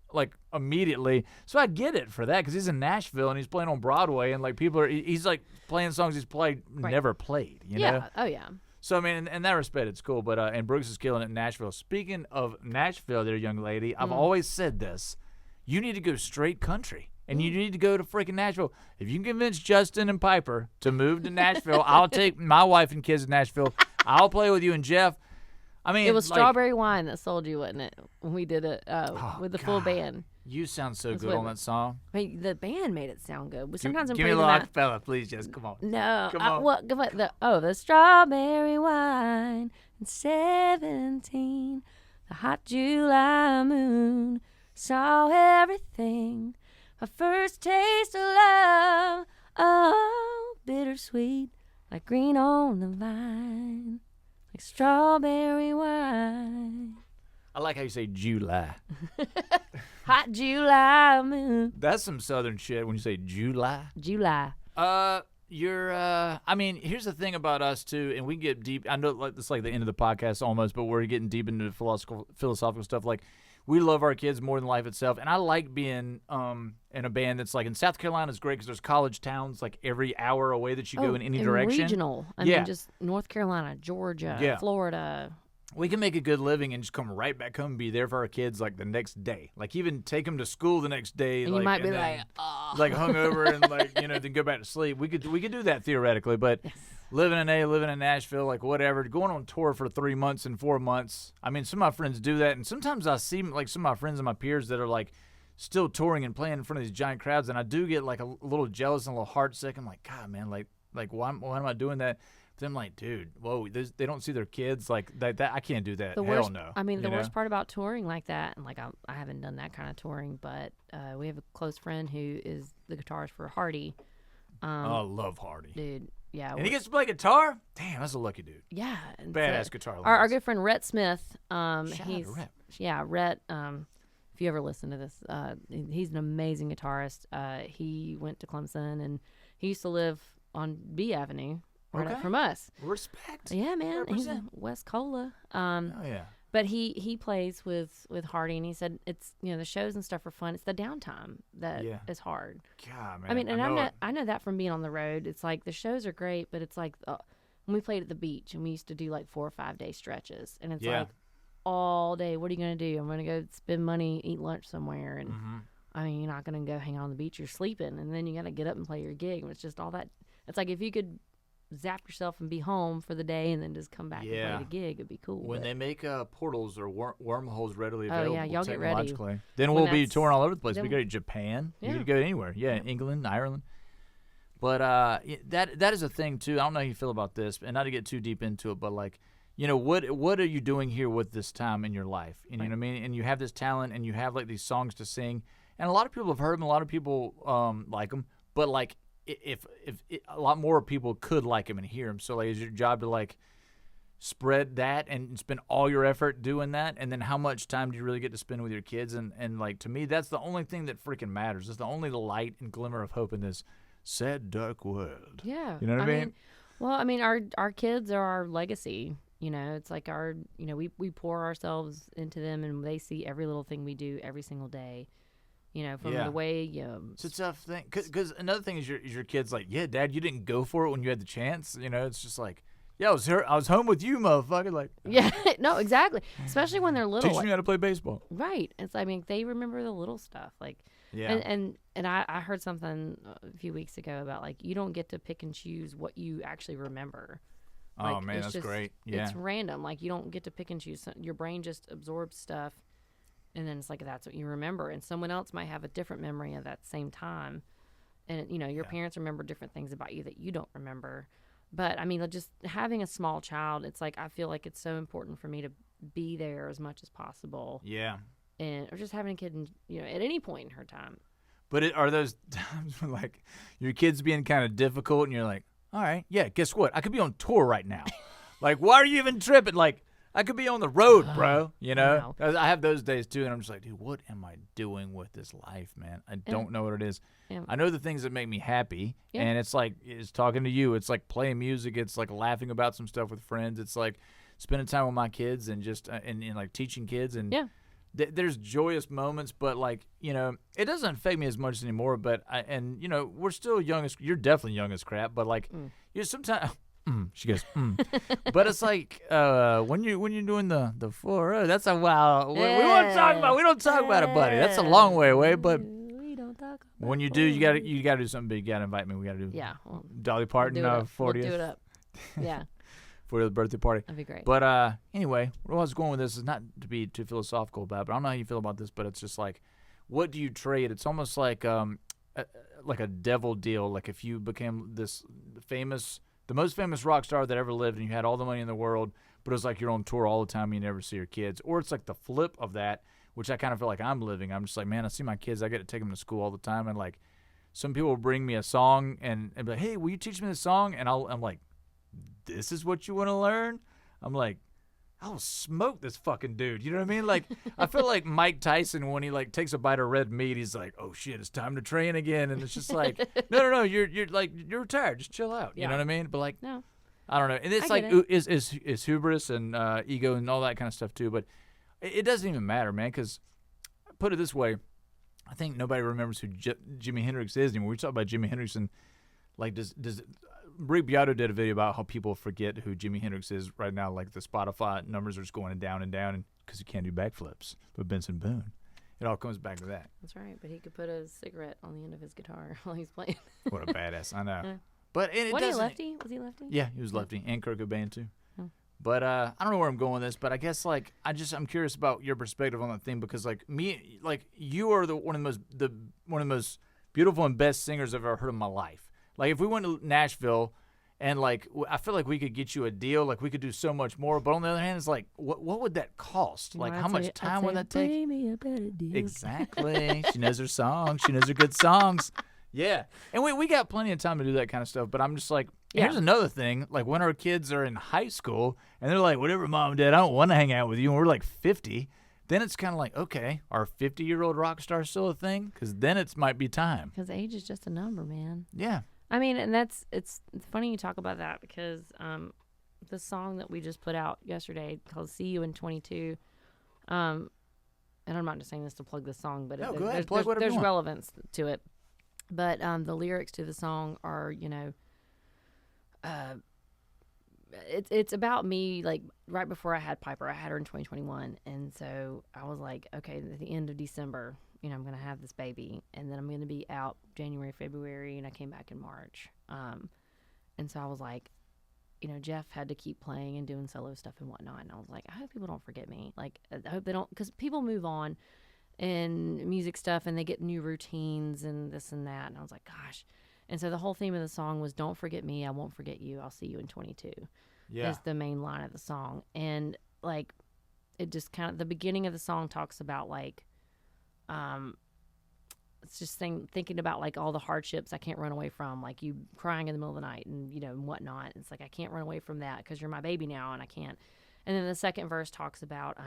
immediately. So I get it for that because he's in Nashville and he's playing on Broadway and like people are. He's like playing songs he's never played. You Yeah. know. Oh yeah. So I mean, in that respect, it's cool. But and Brooks is killing it in Nashville. Speaking of Nashville, there, young lady, I've always said this: you need to go straight country, and you need to go to freaking Nashville. If you can convince Justin and Piper to move to Nashville, I'll take my wife and kids to Nashville. I'll play with you and Jeff. I mean, It was like, Strawberry Wine that sold you, wasn't it? When we did it with the full God. band. You sound so That's good what- on that song. I mean, the band made it sound good. But sometimes I'm Give me a praising little that. acapella, please, Jess. Come on. No, Come on. what? The strawberry wine and 17, the hot July moon saw everything. My first taste of love, oh, bittersweet, like green on the vine, like strawberry wine. I like how you say July. Hot July moon. That's some Southern shit when you say July. July. I mean, here's the thing about us too, and we get deep. I know like it's like the end of the podcast almost, but we're getting deep into philosophical stuff. Like, we love our kids more than life itself, and I like being in a band that's like in South Carolina is great because there's college towns like every hour away that you go in any direction. Regional. I Yeah. mean, just North Carolina, Georgia, Yeah. Florida. We can make a good living and just come right back home and be there for our kids like the next day. Like even take them to school the next day. And like, you might be and then, like, oh. like hungover and like then go back to sleep. We could do that theoretically, but living in Nashville, like whatever, going on tour for 3 months and 4 months. I mean, some of my friends do that, and sometimes I see like some of my friends and my peers that are like still touring and playing in front of these giant crowds, and I do get like a little jealous and a little heartsick. I'm like, God, man, like why am I doing that? But I'm like, dude, whoa, they don't see their kids like that. I can't do that. The Hell worst, no. I mean, the you worst know? part about touring like that, and like I haven't done that kind of touring, but we have a close friend who is the guitarist for Hardy. Oh, I love Hardy. Dude, yeah. And he gets to play guitar? Damn, that's a lucky dude. yeah. and Badass so- guitar. Our lines. good friend Rhett Smith, Shout out he's to Rhett. yeah, Rhett. If you ever listen to this, he's an amazing guitarist. He went to Clemson, and he used to live on B Avenue, right up Okay. from us. Respect. Yeah, man, he's in Represent. West Cola. Oh, yeah. But he plays with Hardy, and he said it's the shows and stuff are fun. It's the downtime that is Yeah. hard. God, man. I mean, and know it. I know that from being on the road. It's like the shows are great, but it's like when we played at the beach and we used to do like 4 or 5 day stretches, and it's Yeah. like all day. What are you gonna do? I'm gonna go spend money, eat lunch somewhere, and Mm-hmm. I mean, you're not gonna go hang out on the beach. You're sleeping, and then you gotta get up and play your gig. And it's just all that. It's like if you could zap yourself and be home for the day and then just come back Yeah. and play the gig, it'd be cool. When but- they make portals or wormholes readily Oh, available, yeah, y'all get ready. technologically, then When we'll be that's- touring all over the place. We then- go to Japan. Yeah. You could go anywhere. Yeah, England, Ireland. But that is a thing too. I don't know how you feel about this, and not to get too deep into it, but like, what are you doing here with this time in your life? And you know what I mean? And you have this talent, and you have like these songs to sing, and a lot of people have heard them. A lot of people like them, but like if a lot more people could like them and hear them. So like, is your job to like spread that and spend all your effort doing that? And then how much time do you really get to spend with your kids? And like, to me, that's the only thing that freaking matters. It's the only light and glimmer of hope in this sad, dark world. Yeah. You know what I mean? Well, I mean, our kids are our legacy. It's like we pour ourselves into them, and they see every little thing we do every single day. From the way it's a tough thing. Because another thing is your kids like, yeah, Dad, you didn't go for it when you had the chance. It's just like, yeah, I was home with you, motherfucker. Like, yeah, no, exactly. Especially when they're little. Teach me how to play baseball. Right. They remember the little stuff. Like, yeah. And I heard something a few weeks ago about like, you don't get to pick and choose what you actually remember. Like, oh man, that's great. Yeah. It's random. Like, you don't get to pick and choose. Your brain just absorbs stuff, and then it's like, that's what you remember. And someone else might have a different memory of that same time. And your parents remember different things about you that you don't remember. But I mean, just having a small child, it's like, I feel like it's so important for me to be there as much as possible. Yeah. Or just having a kid, at any point in her time. But are those times when like your kid's being kind of difficult, and you're like, all right, yeah, guess what? I could be on tour right now. Like, why are you even tripping? Like, I could be on the road, bro. Wow. I have those days too, and I'm just like, dude, what am I doing with this life, man? I don't know what it is. Yeah. I know the things that make me happy, Yeah. and it's like, it's talking to you. It's like playing music. It's like laughing about some stuff with friends. It's like spending time with my kids and just and like teaching kids. And yeah. There's joyous moments, but like, it doesn't affect me as much anymore. But we're still young as, you're definitely young as crap. But like, sometimes. She goes, But it's like when you're doing the 4-0, that's a wow. We won't talk about. We don't talk about it, buddy. That's a long way away. But we don't talk about when you do, you gotta do something big. You gotta invite me. We gotta do. Yeah. Dolly Parton 40th. We'll do it up. Yeah. 40th birthday party. That'd be great. But anyway, where I was going with this is not to be too philosophical about it, but I don't know how you feel about this, but it's just like, what do you trade? It's almost like a devil deal. Like if you became the most famous rock star that ever lived, and you had all the money in the world, but it's like you're on tour all the time and you never see your kids. Or it's like the flip of that, which I kind of feel like I'm living. I'm just like, man, I see my kids. I get to take them to school all the time. And like, some people will bring me a song and be like, hey, will you teach me this song? And I'm like, this is what you want to learn? I'm like, I'll smoke this fucking dude. You know what I mean? Like, I feel like Mike Tyson when he like takes a bite of red meat. He's like, oh shit, it's time to train again. And it's just like, no, you're like, you're retired. Just chill out. You know what I mean? But like, no, I don't know. And it's like, is hubris and ego and all that kind of stuff too. But it doesn't even matter, man. Because put it this way, I think nobody remembers who Jimi Hendrix is anymore. We talk about Jimi Hendrix and like, does Rick Beato did a video about how people forget who Jimi Hendrix is right now. Like the Spotify numbers are just going down and down, and because he can't do backflips. But Benson Boone, it all comes back to that. That's right. But he could put a cigarette on the end of his guitar while he's playing. What a badass! I know. But it Was he doesn't. lefty? Was he lefty? Yeah, he was lefty, and Kurt Cobain too. Oh. But I don't know where I'm going with this, but I guess like I'm curious about your perspective on that thing, because like you are one of the most beautiful and best singers I've ever heard in my life. Like if we went to Nashville, and like I feel like we could get you a deal, like we could do so much more. But on the other hand, it's like what would that cost? Like how much time would that take? Me a better deal. Exactly. She knows her songs. She knows her good songs. Yeah. And we got plenty of time to do that kind of stuff. But I'm just like, here's another thing. Like when our kids are in high school and they're like, whatever, mom and dad, I don't want to hang out with you. And we're like 50. Then it's kind of like, okay, are 50-year-old rock stars still a thing? Because then it might be time. Because age is just a number, man. Yeah. I mean, and it's funny you talk about that, because the song that we just put out yesterday called "See You in 22," and I'm not just saying this to plug this song, but go ahead, plug whatever you there's want. relevance to it. But the lyrics to the song are, it's about me. Like right before I had Piper, I had her in 2021, and so I was like, okay, at the end of December, I'm going to have this baby, and then I'm going to be out January, February, and I came back in March. And so I was like, Jeff had to keep playing and doing solo stuff and whatnot. And I was like, I hope people don't forget me. Like, I hope they don't, because people move on in music stuff and they get new routines and this and that. And I was like, gosh. And so the whole theme of the song was "Don't forget me, I won't forget you. I'll see you in 22." Yeah. Is the main line of the song, and like it just kind of the beginning of the song talks about like, it's just thinking about like all the hardships I can't run away from, like you crying in the middle of the night and and whatnot. It's like I can't run away from that because you're my baby now, and I can't. And then the second verse talks about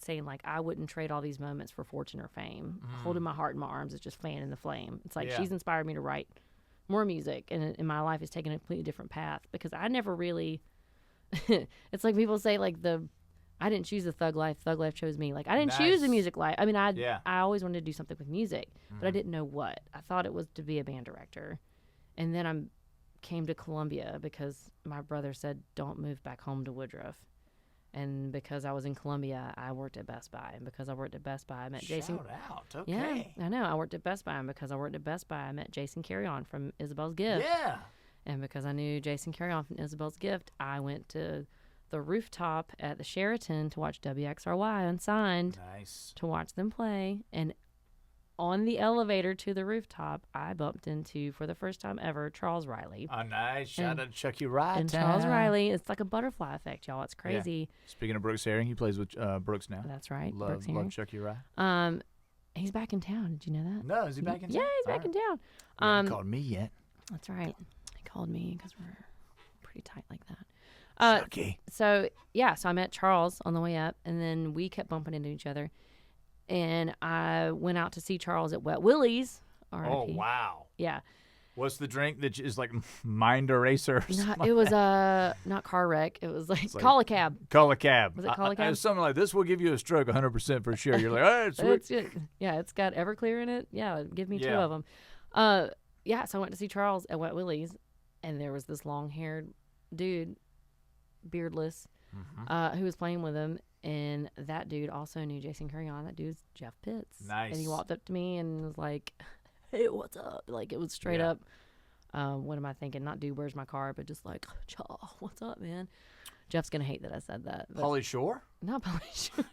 saying like I wouldn't trade all these moments for fortune or fame. Holding my heart in my arms is just fanning the flame. It's like she's inspired me to write more music, and in my life has taken a completely different path because I never really. It's like people say like I didn't choose the thug life chose me. Like I didn't choose the music life. I mean I always wanted to do something with music, but I didn't know what. I thought it was to be a band director, and then I came to Columbia because my brother said don't move back home to Woodruff. And because I was in Columbia, I worked at Best Buy. And because I worked at Best Buy, I met Jason. Shout out. Okay. Yeah, I know. I worked at Best Buy. And because I worked at Best Buy, I met Jason Carry-On from Isabel's Gift. Yeah. And because I knew Jason Carry-On from Isabel's Gift, I went to the rooftop at the Sheraton to watch WXRY Unsigned. Nice. To watch them play. And on the elevator to the rooftop, I bumped into, for the first time ever, Charles Riley. Oh, nice. Shout out to Chucky Wright. And Charles Riley, it's like a butterfly effect, y'all. It's crazy. Yeah. Speaking of Brooks Herring, he plays with Brooks now. That's right. Love Chucky Wright. He's back in town. Did you know that? No, is he back in town? Yeah, he's back in town. He hasn't called me yet. That's right. He called me because we're pretty tight like that. Chucky. So I met Charles on the way up, and then we kept bumping into each other. And I went out to see Charles at Wet Willie's. R.I.P. Oh, wow. Yeah. What's the drink that is like Mind Eraser? It was not car wreck. It was like call a cab. Call a cab. Was it call a cab? It was something like this will give you a stroke 100% for sure. You're like, oh, it's it's got Everclear in it. Yeah, give me two of them. So I went to see Charles at Wet Willie's, and there was this long-haired dude, beardless, who was playing with him. And that dude also knew Jason Carry-On. That dude's Jeff Pitts. Nice. And he walked up to me and was like, hey, what's up? Like, it was straight up, what am I thinking? Not dude, where's my car? But just like, Chaw, what's up, man? Jeff's going to hate that I said that. Pauly Shore? Not Pauly Shore.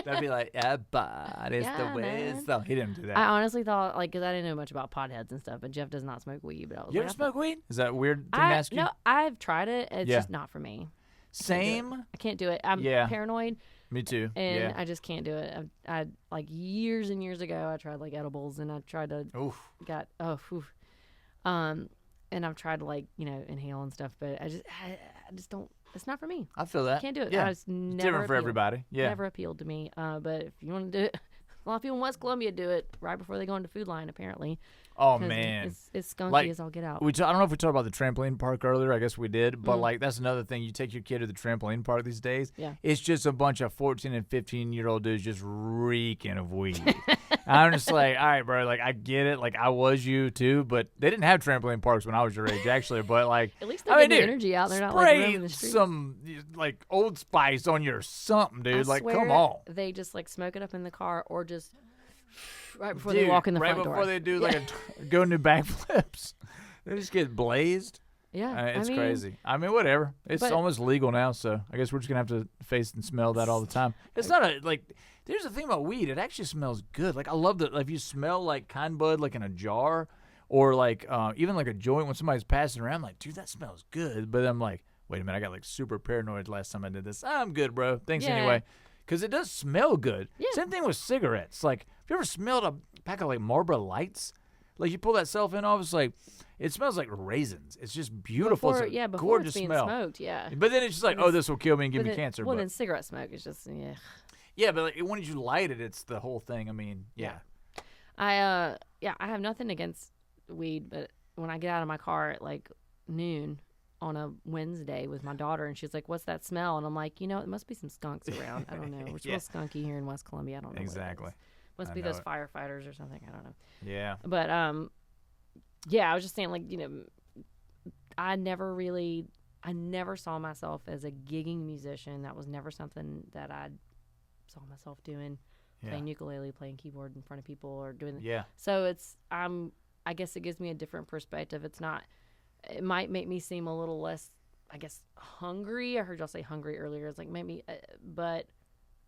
That'd be like, but it's the way. So he didn't do that. I honestly thought, like, because I didn't know much about potheads and stuff, but Jeff does not smoke weed. But I was you like, ever smoke weed? Is that a weird thing to ask you? No, I've tried it. It's just not for me. Same. I can't do it. I'm paranoid. Me too. And I just can't do it. I like years and years ago, I tried like edibles, and I tried to and I've tried to like inhale and stuff, but I just don't. It's not for me. I feel that. I can't do it. Yeah. It's never different for everybody. Yeah. Never appealed to me. But if you want to do it, a lot of people in West Columbia do it right before they go into Food Line, apparently. Oh, man. It's skunky like, as all get out. I don't know if we talked about the trampoline park earlier. I guess we did. But, like, that's another thing. You take your kid to the trampoline park these days. Yeah. It's just a bunch of 14 and 15-year-old dudes just reeking of weed. I'm just like, all right, bro. Like, I get it. Like, I was you, too. But they didn't have trampoline parks when I was your age, actually. But, like, at least they're getting energy out. They're not, like, roaming the streets. Some, like, Old Spice on your something, dude. I like, swear come on. They just, like, smoke it up in the car or just right before they walk in the front door. Right before they do like go into backflips, they just get blazed. Yeah, it's crazy. I mean, whatever. It's almost legal now, so I guess we're just gonna have to face and smell that all the time. It's not there's the thing about weed. It actually smells good. Like I love that. Like, if you smell like kind bud like in a jar, or like even like a joint when somebody's passing around, like, dude, that smells good. But I'm like, wait a minute, I got like super paranoid last time I did this. I'm good, bro. Thanks anyway. Because it does smell good. Yeah. Same thing with cigarettes. Like, have you ever smelled a pack of, like, Marlboro Lights? Like, you pull that self in off, it's like, it smells like raisins. It's just beautiful. Before, it's a before gorgeous it's being smell. Smoked, yeah. But then it's just like, this will kill me and give me cancer. Well, then cigarette smoke is just, Yeah, but like, when you light it, it's the whole thing. I mean, yeah. I have nothing against weed, but when I get out of my car at, like, noon on a Wednesday with my daughter, and she's like, what's that smell? And I'm like, it must be some skunks around. I don't know. We're real skunky here in West Columbia. I don't know. Exactly. Must be those firefighters or something. I don't know. Yeah. But I was just saying, like, I never saw myself as a gigging musician. That was never something that I saw myself doing, playing ukulele, playing keyboard in front of people, or doing. Yeah. So I guess it gives me a different perspective. It might make me seem a little less, I guess, hungry. I heard y'all say hungry earlier. It's like maybe, but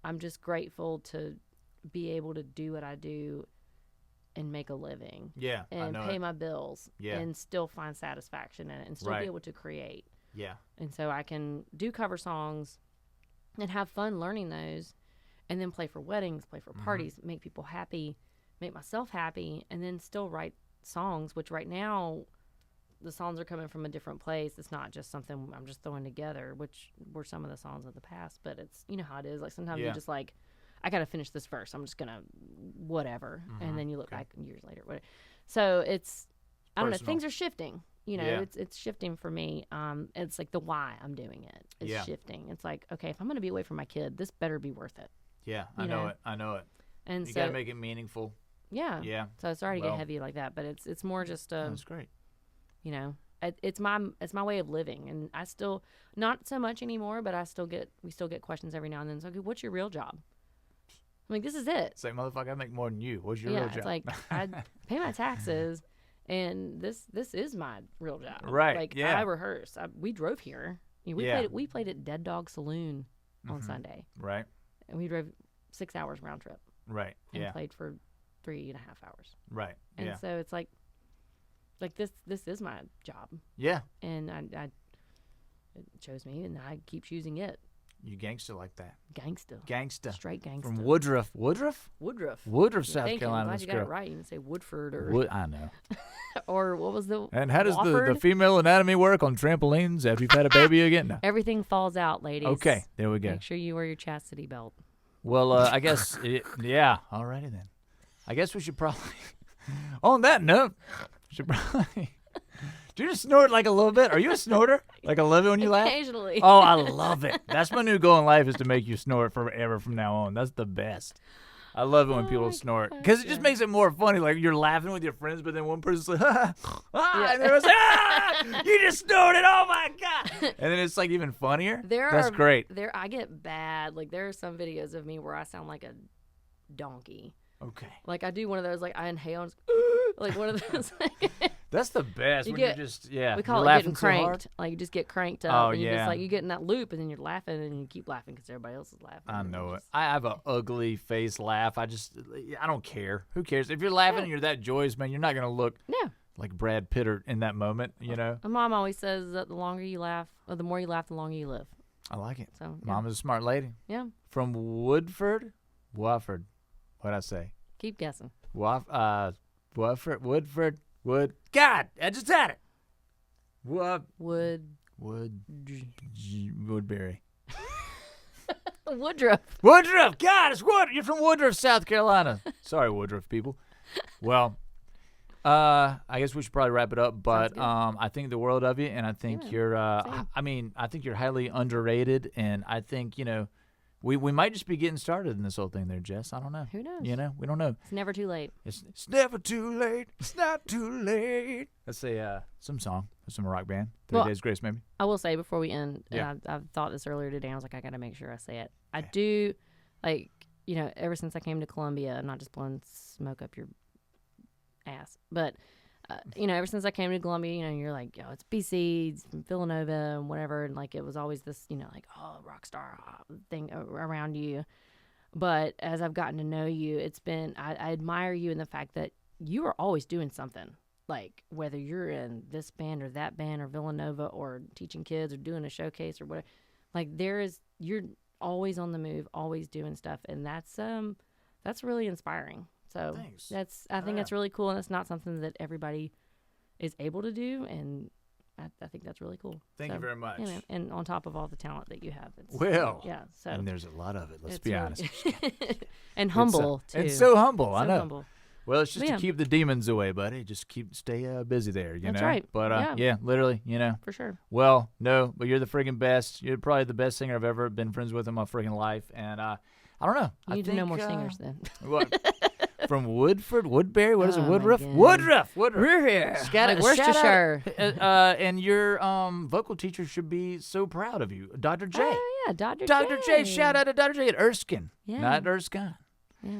I'm just grateful to be able to do what I do and make a living Yeah, I and know pay it. my bills Yeah. and still find satisfaction in it and still Right. be able to create. Yeah. And so I can do cover songs and have fun learning those and then play for weddings, play for parties, make people happy, make myself happy, and then still write songs, which right now the songs are coming from a different place. It's not just something I'm just throwing together, which were some of the songs of the past, but it's, you know how it is. Like sometimes Yeah. you just like, I got to finish this verse. I'm just going to whatever. And then you look back years later. Whatever. So it's, I don't know, Personal. things are shifting. You know, Yeah. it's shifting for me. It's like the why I'm doing it is Yeah. shifting. It's like, okay, if I'm going to be away from my kid, this better be worth it. Yeah, I You know know? it. I know it. And You so, got to make it meaningful. yeah. Yeah. So sorry to Well. get heavy like that, but it's more just, That's great. you know, it's my way of living. And I still, not so much anymore, but we still get questions every now and then. So, okay, what's your real job? I'm like, this is it. It's like, motherfucker, I make more than you. What's your Yeah, real job? it's like I pay my taxes, and this is my real job. Right, Like yeah. I rehearse. We drove here. You know, Yeah. we played at Dead Dog Saloon on Sunday, right. and we drove 6 hours round trip Right. and Yeah. played for 3.5 hours. Right. And Yeah. so it's like this is my job, Yeah. and I it chose me, and I keep choosing it. You gangster like that. Gangsta, Gangsta. straight gangsta. From Woodruff. Woodruff? Woodruff. Woodruff, Yeah, South thank you. Carolina. I'm glad This you got girl. it right. You can say Woodford or I know. or what was the And how does the Wofford? female anatomy work on trampolines after you've had a baby again? No. Everything falls out, ladies. Okay, there we go. Make sure you wear your chastity belt. Well, I guess, yeah. Alrighty then. I guess we should probably, on that note, we should probably, do you just snort like a little bit? Are you a snorter? Like I love it when you laugh? Occasionally. Oh, I love it. That's my new goal in life is to make you snort forever from now on. That's the best. I love it when Oh people my snort gosh, because it just yeah. makes it more funny. Like you're laughing with your friends, but then one person's like, ah, Yeah. and everyone's like, ah, you just snorted. Oh my God. And then it's like even funnier. That's great. I get bad. Like there are some videos of me where I sound like a donkey. Okay. Like I do one of those. Like I inhale and like one of those. That's the best You when get- you're just, yeah. we call you're it laughing getting so hard. cranked. Like you just get cranked up. Oh, and you yeah. just like you get in that loop and then you're laughing and you keep laughing because everybody else is laughing. I and know you it. just- I have an ugly face laugh. I don't care. Who cares? If you're laughing and you're that joyous, man, you're not going to look No. like Brad Pitt in that moment, you know? My mom always says that the longer you laugh, or the more you laugh, the longer you live. I like it. So yeah. Mom is a smart lady. Yeah. From Woodford? Wofford. What'd I say? Keep guessing. Woodford? God, I just had it. Woodbury. Woodruff. Woodruff. God, it's Wood. You're from Woodruff, South Carolina. Sorry, Woodruff people. Well, I guess we should probably wrap it up. But good. I think the world of you, and I think Yeah, you're. same. I mean, I think you're highly underrated, and I think we might just be getting started in this whole thing, there, Jess. I don't know. Who knows? You know, we don't know. It's never too late. It's never too late. It's not too late. That's some song. That's from a rock band. 3 Well, Days Grace, maybe. I will say before we end, Yeah. and I've thought this earlier today, I was like, I got to make sure I say it. I do, like, ever since I came to Columbia, I'm not just blowing smoke up your ass, but, ever since I came to Columbia, you're like, it's BC, it's from Villanova, and whatever, and, like, it was always this, rock star thing around you. But as I've gotten to know you, it's been, I admire you in the fact that you are always doing something. Like, whether you're in this band or that band or Villanova or teaching kids or doing a showcase or whatever, like, you're always on the move, always doing stuff. And that's really inspiring. So Thanks. I think that's really cool. And it's not something that everybody is able to do. And I think that's really cool. Thank you very much. Yeah, man. And on top of all the talent that you have. Well, So. and there's a lot of it. Let's it's be really- honest. and humble, too. And so humble. I So know. humble. Well, it's just Yeah. to keep the demons away, buddy. Just stay busy there, you That's know? right. But, Yeah. literally, For sure. Well, no, but you're the friggin' best. You're probably the best singer I've ever been friends with in my friggin' life. And I don't know. You need to know more singers then. What? From Woodbury? What is it? Oh, my Woodruff? God. Woodruff. We're here. Like Worcestershire. and your vocal teacher should be so proud of you. Dr. J. Oh, yeah, Dr. Dr. J. Shout out to Dr. J at Erskine. Yeah. Not Erskine. Yeah.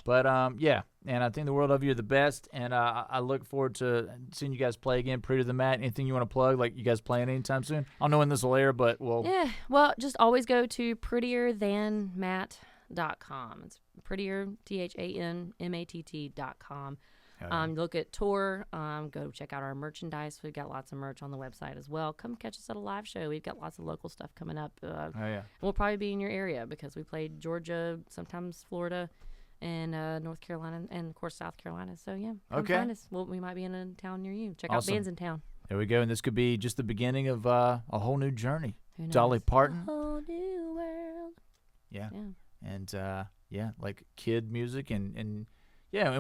But, and I think the world of you are the best, and I look forward to seeing you guys play again, Prettier Than Matt. Anything you want to plug, like you guys playing anytime soon? I don't know when this will air, but Yeah. Well, just always go to prettierthanmatt.com. It's prettier, ThanMatt.com. yeah. Look at tour. Go check out our merchandise. We've got lots of merch on the website as well. Come catch us at a live show. We've got lots of local stuff coming up. Oh, yeah. We'll probably be in your area because we played Georgia, sometimes Florida, and North Carolina, and of course South Carolina. So yeah, come find us. Well, we might be in a town near you. Check out bands in town. There we go. And this could be just the beginning of a whole new journey. Who knows? Dolly Parton. A whole new world. Yeah. Yeah. And like kid music and and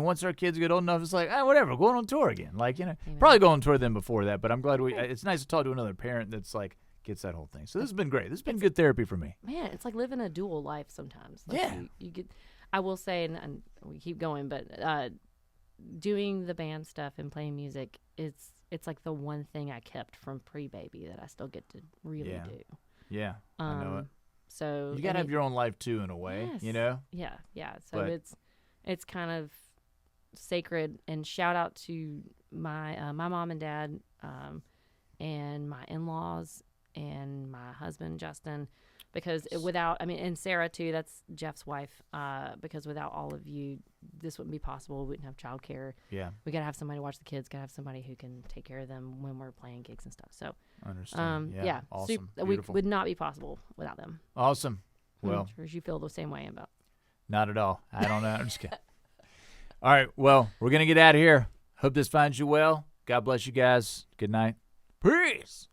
once our kids get old enough, it's like, whatever, going on tour again. Like, Amen. probably go on tour then before that, but I'm glad it's nice to talk to another parent that's like, gets that whole thing. So this has been great. This has been good therapy for me. Man, it's like living a dual life sometimes. Like Yeah. You get, I will say, and we keep going, but doing the band stuff and playing music, it's like the one thing I kept from pre-baby that I still get to really do. Yeah, I know it. So You got to have your own life too, in a way, yes. you know? Yeah. So But- it's kind of sacred. And shout out to my mom and dad, and my in-laws and my husband Justin, because and Sarah too. That's Jeff's wife. Because without all of you, this wouldn't be possible. We wouldn't have childcare. Yeah, We gotta have somebody to watch the kids. Gotta have somebody who can take care of them when we're playing gigs and stuff. So understand. Awesome. we Beautiful. would not be possible without them. Awesome. Well, I'm sure you feel the same way about. not at all. I don't know. I'm just kidding. All right. Well, we're going to get out of here. Hope this finds you well. God bless you guys. Good night. Peace.